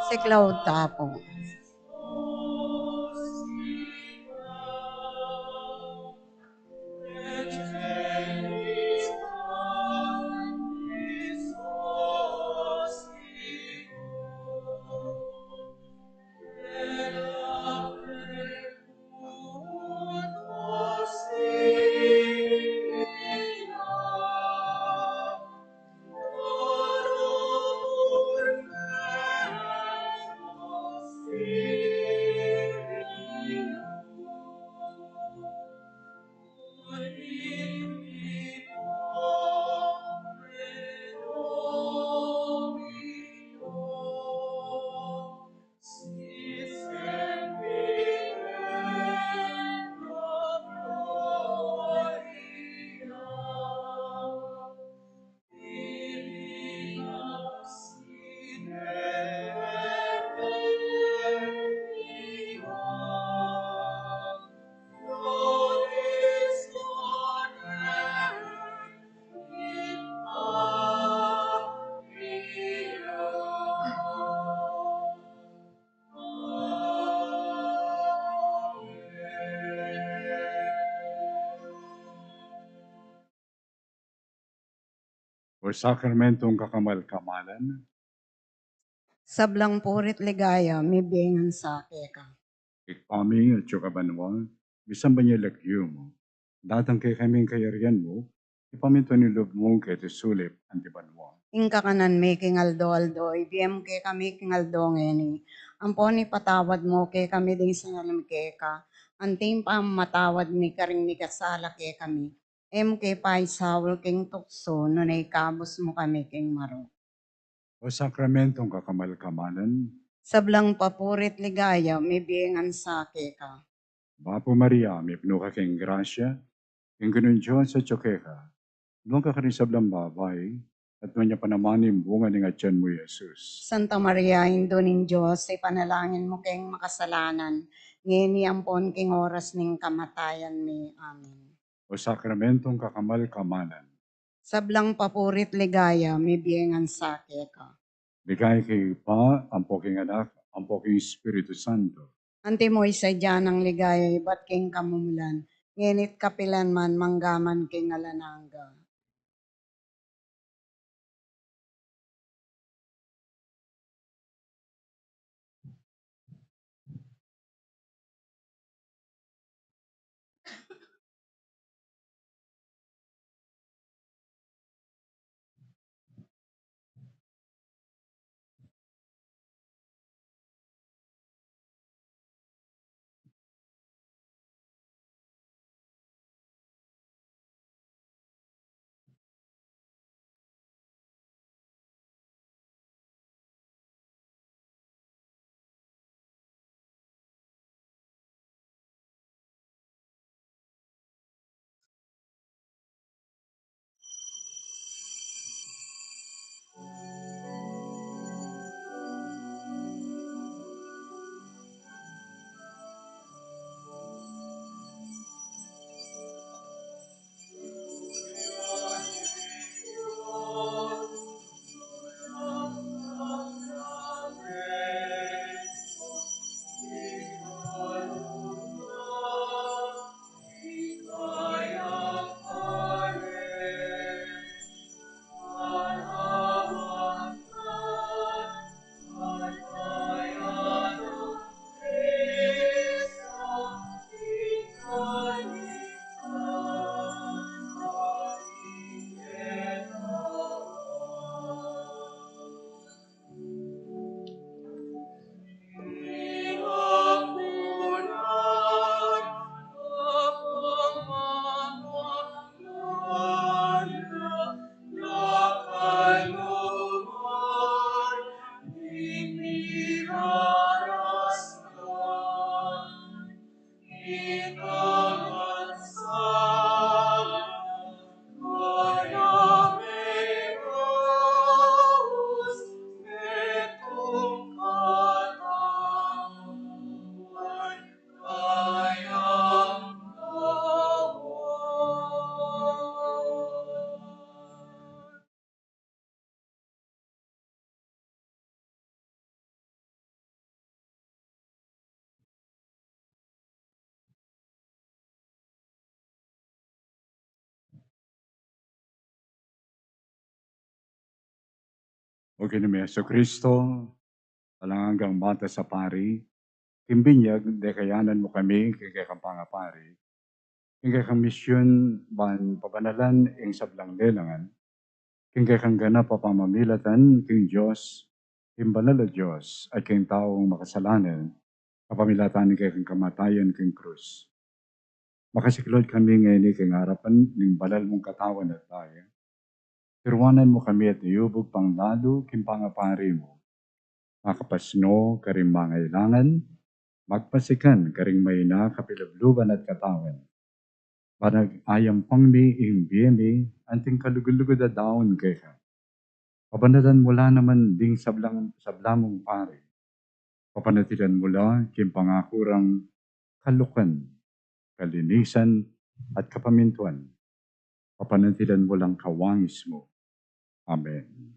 Si Cloud Tapo. O sakramentong kakamal-kamalan, Sablang purit ligaya, may biyengan sa keka. ikpaming at kabanwa, bisan ba niya lagyo mo, datang kay kaming kayarian mo, ipaminto ni loob mo kay tisulip ang tibanwa. Ingka kanan may kingaldo-aldo, ibiyem ke kami kingaldo ngeni. Amponi patawad mo ke kami ding sinalim keka. Anting pa matawad mi karing ni kasala ke kami. Em ke paisawol king tukso, nunay kabos mo kami king maro. O sakramentong kakamal-kamalan, Sablang papurit ligaya, may biyengan sa keka. Bapo Maria, may pinuka kayong grasya, yung ganun Diyos sa tsokeka, doon ka rin sa babay, at doon niya panamanin bunga ng atyan mo, Jesus. Santa Maria, Indonin Diyos, ipanalangin mo keng makasalanan. Ngeni ampon king oras ning kamatayan mi. Amen. O sakramentong kakamal-kamalan, Sablang papurit ligaya, may biyengan sa keka. bigay kay Pa, ang poking anak, ang poking Espiritu Santo. Ante mo isa dyan ang ligaya, iba't king kamumulan. Ngenit kapilan man, manggaman king alananga. O kinumi Yeso Kristo, talangang bata sa pari, kimbinyag, dekayanan mo kami, kay kampangapari, kay kang misyon, ban pabanalan, ing sablang lelangan, kay kang ganap papamamilatan, king Diyos, king banal na Diyos, at king taong makasalanan, kapamilatan kay kang kamatayan, king krus. Makasiklod kami ngayon king harapan, ng balal mong katawan at tayo. Tirwanan mo kami at iubog pang lalo, king pangapari mo. Makapasno, karing mangailangan, magpasikan, karing may na kapilabluban at katawan. Parang ayam pang mi imbiyemi, anting kalugulugod at daon kaya. Pabanalan mula naman ding sablamong pare. Papanatilan mula, king pangakurang kalukan, kalinisan, at kapamintuan. Papanatilan mo lang kawangis mo. Amen.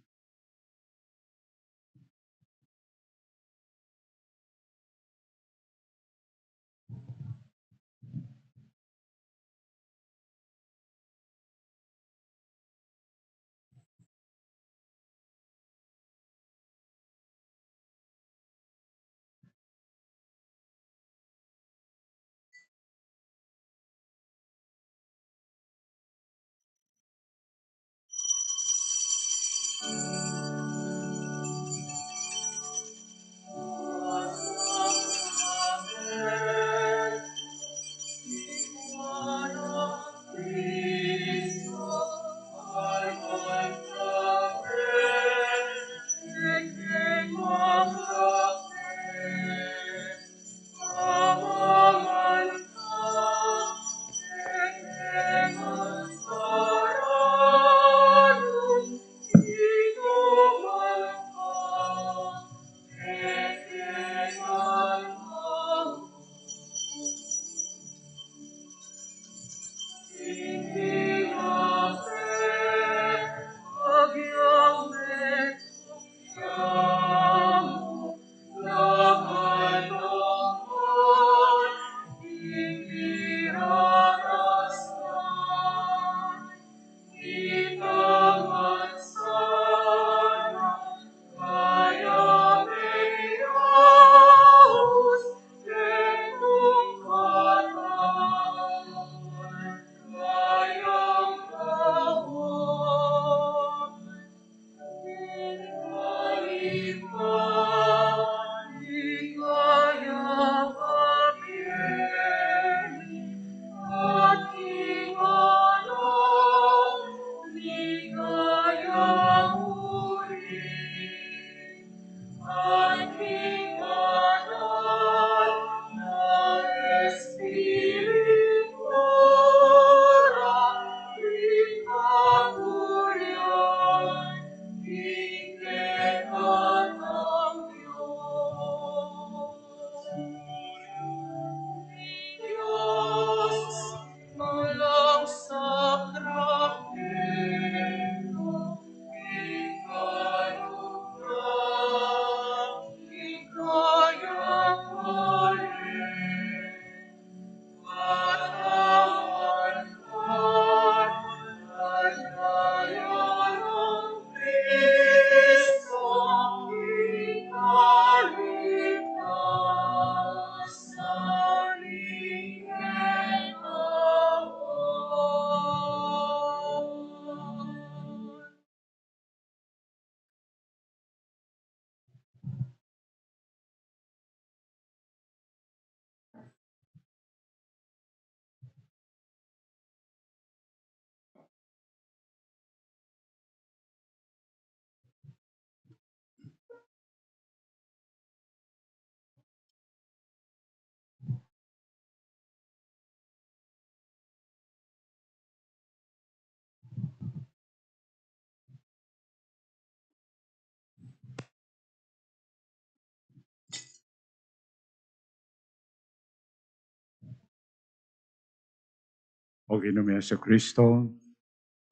O Ginoong Yesu Kristo,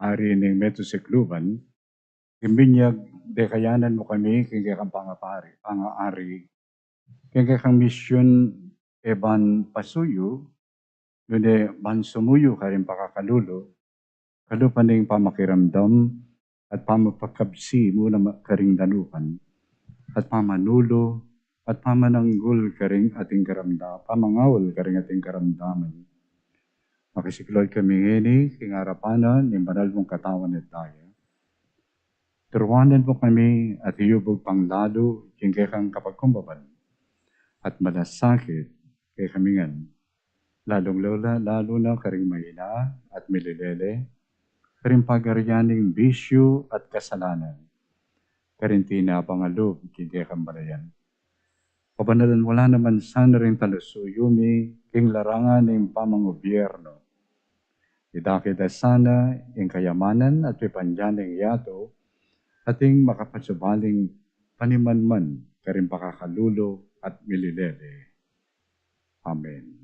Ari ng Metusekluban, imbinyag dekayanan mo kami, kaya kang pangaari, kaya kang misyon eban pasuyo, yun ban sumuyo ka rin pakakalulo, kalupan ng pamakiramdam at pamapakabsi mo na karing danupan, at pamanulo at pamananggol ka rin ating karamdaman, pamangawal ka rin ating karamdaman. Makisiklod kami ngini, kingarapanan, ng banal mong katawan at daya. Turuanan mo kami at iyubog pang lalo, yung kang kapagkumbaban, at malasakit kay kamingan, lalo na karing mahina at mililele, karing pagaryaning bisyo at kasalanan, karing tinapangalob, hindi kang balayan. Pabanalan wala naman sana rin talusuyumi, king larangan ng pamangobyerno. Idakid sana yung kayamanan at pipanyaning yato, ating makapasubaling panimanman, karing pakakalulo at mililele. Amen.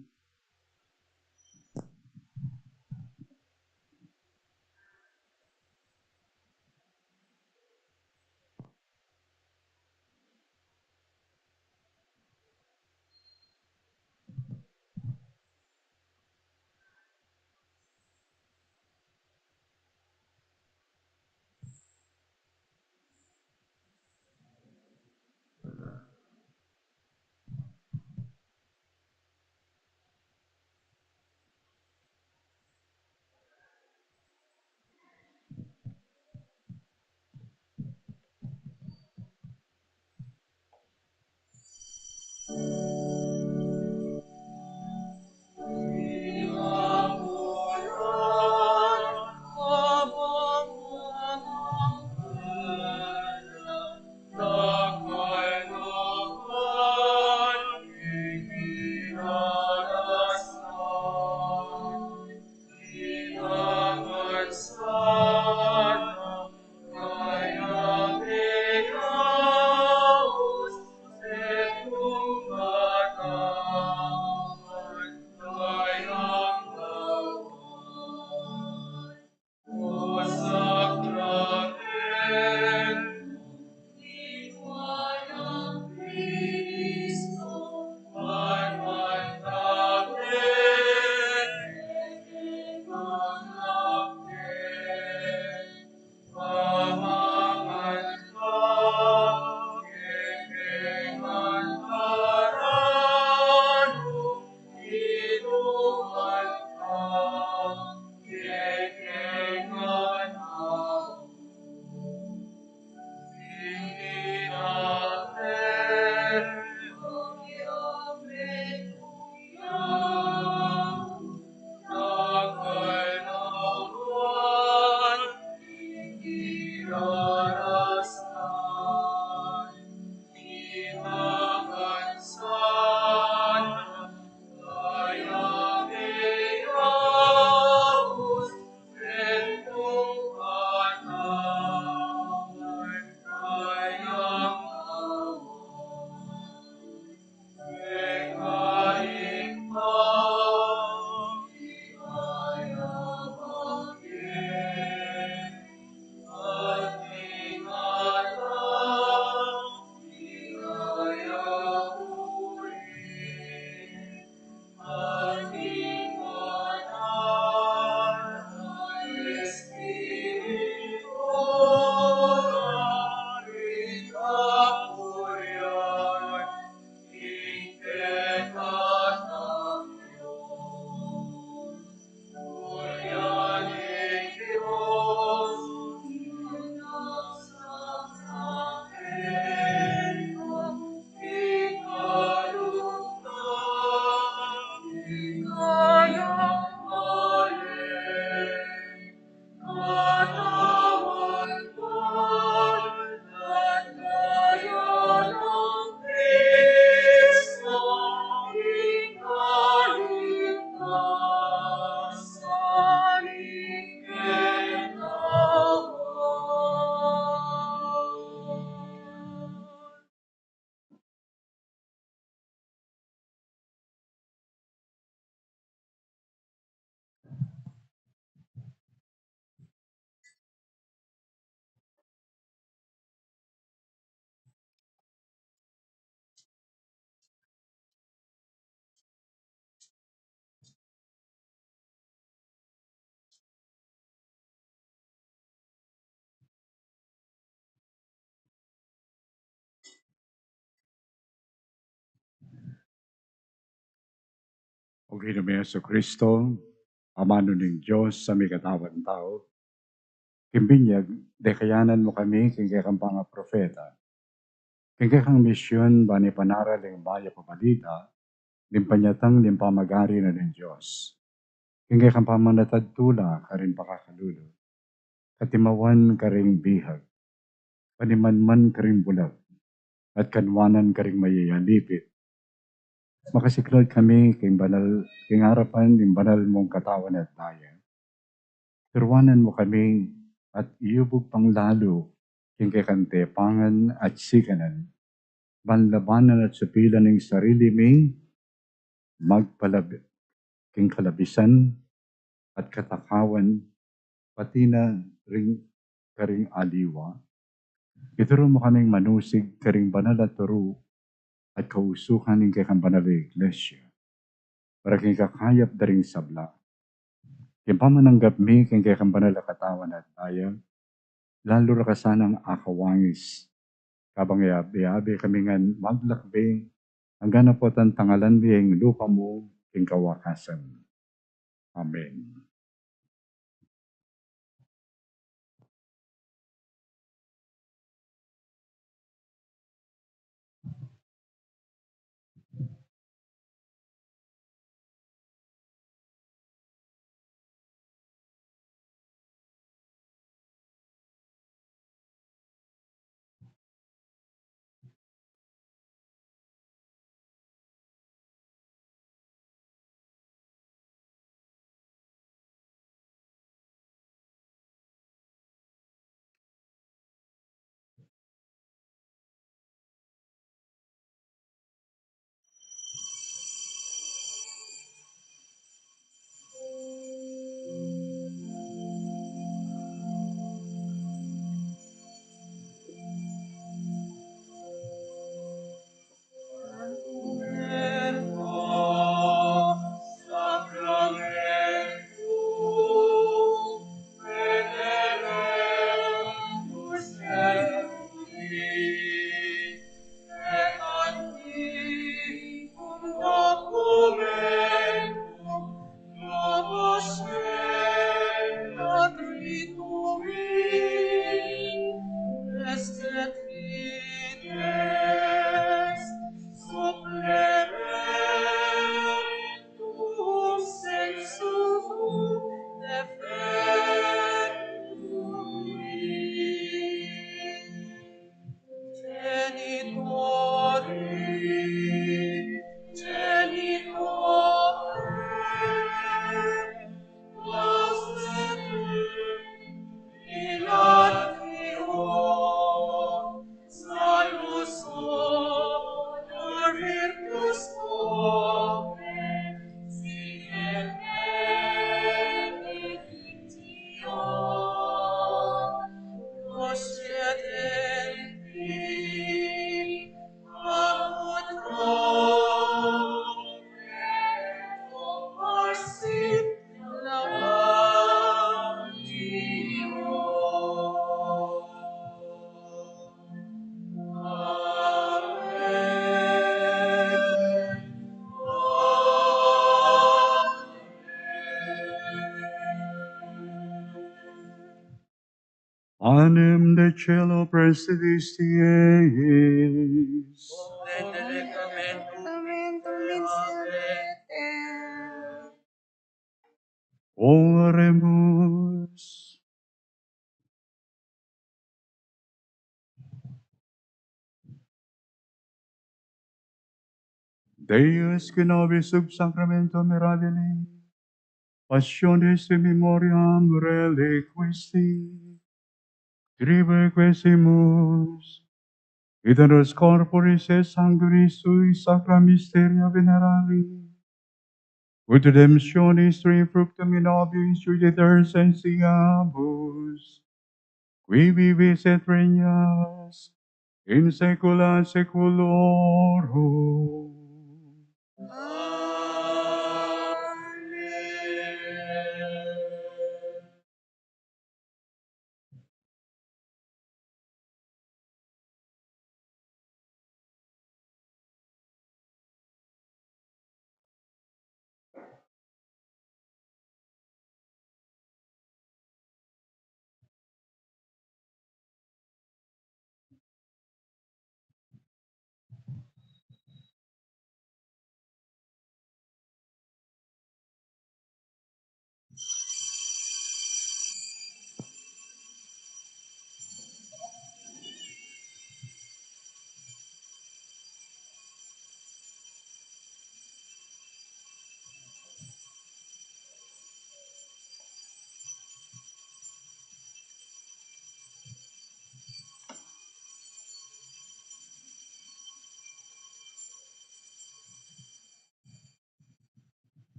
O Ginoo Yesu Kristo, Amano ng Diyos sa may katawan tao, kimbinyag, dekayanan mo kami, kaya kang mga propeta, kaya kang misyon, bani panaral ng baya pabalita, limpanyatang limpamagari na ng Diyos. Kaya kang pamanatadtula, karin pakakalulo, katimawan karing bihag, panimanman karing bulag, at kanwanan karing mayayalipit. Makasiklod kami kay banal, kay harapan ng banal mong katawan at daya. Turwanan mo kami at iubog pang lalo king kakantepangan at sikanan. Banlabanan at supilan ng sarili mi, magpalab king kalabisan at katakawan, pati na ring karing aliwa. Ituro mo kaming manusig karing banal at turo at kausukan ng kakang banal na iglesia. Para king kakayap daring sabla. Yung pamananggap mi king kakang banal na katawan at daya, lalo ra kasanang akawangis. Kabang yabi kami nga maglakbay, hanggang na po tangalan biyang lupa mo, king kawakasan. Amen. Anem de cielo presidis dies. Oremus. Deus que nobis sub sacramento mirabili, passionis in memoriam reliquisti, tribe quesimus, iteros corporis et sanguinis sui sacra mysteria venerari, ut redemptionis tui fructum in nobis juditer sensiamus, qui vivis et regnas in saecula saeculorum.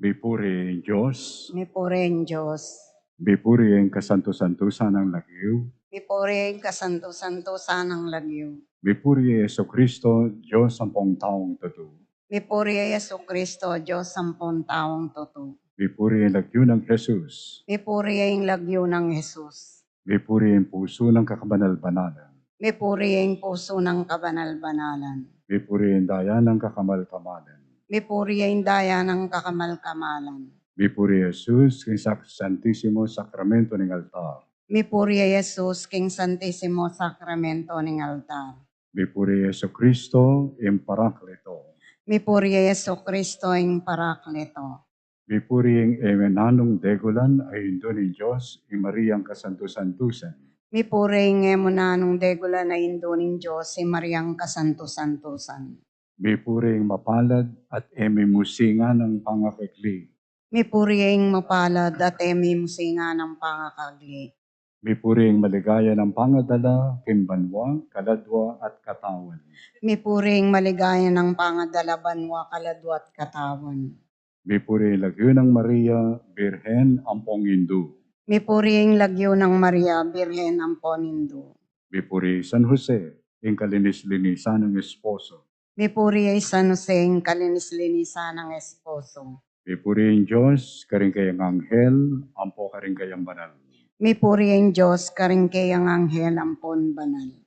Bipuri Diyos, Mipurihin Diyos. bipuri ang kasanto-santusan ng lagyo, Mipurihin kasanto-santusan ng lagyo. bipuri Yeso Kristo, Diyos sampung taong totoo. Mipuri Yesu Kristo, Diyos 10 taong totoo. Bipuri ang lagyo ng Jesus, Mipuri ang lagyo ng Jesus. bipuri ang puso ng kakabanal-banalan, Mipuri ang puso ng kabanal-banalan. bipuri ang daya ng kakamal-kamalan, Mipuri ang daya ng kakamal-kamalan. bipuri Jesus, king Santissimo Sacramento ng altar, Mipuri Jesus, King Santissimo Sacramento ng altar. bipuri Yeso Kristo, ang Parakleto, Mipuri Yesu Kristo ang Parakleto. bipuri ang emenanong degulan ay indo ni Diyos, ang Mariang kasanto-santusan, Mipuri ang emunanong degula na indo ng Diyos, si Mariang Kasanto-Santusan. bipuri ang mapalad at emimusinga ng pangakikli, Mipuri ang mapalad at emimusinga ng pangakagli. bipuri ang maligaya ng pangadala, kimbanwa, kaladwa at katawan, Mipuri ang maligaya ng pangadala, banwa, kaladwa at katawan. bipuri ang lagyo ng Maria, Birhen, ampong Hindu, Mipuri ang lagyo ng Maria, Birhen ang Ponindo. bipuri San Jose, ang kalinis-linisan ng esposo, Mipuri ay San Jose ang kalinis-linisan ng esposo. bipuri ang Diyos, karing kayang anghel, ampo karing kayang banal. Mipuri ang Diyos, karing kayang anghel ampon banal.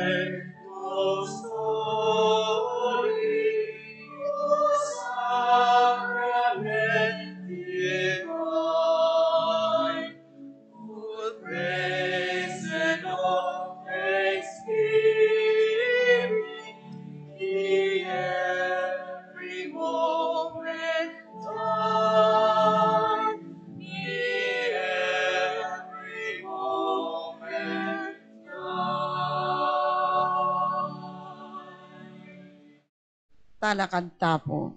Sacramentus Dei, Sacramenti Dei, ut preseno ex qui every moment die, every moment die. Talakad tapo.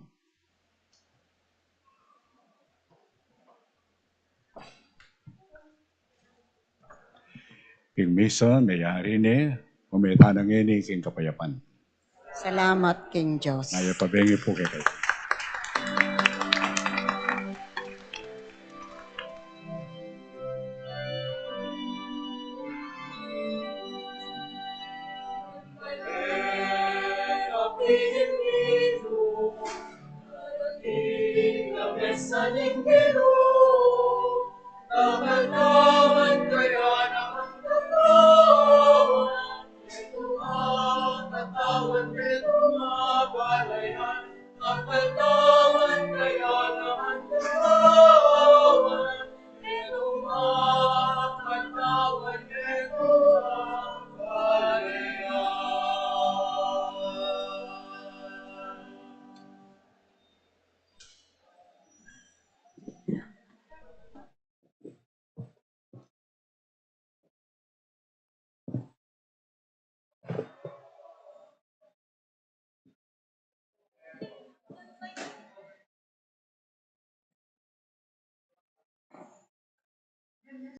King misa, mayari ni, umitanang ini, king kapayapan. Salamat, King Diyos. Ngayon pabengi po kayo. Ang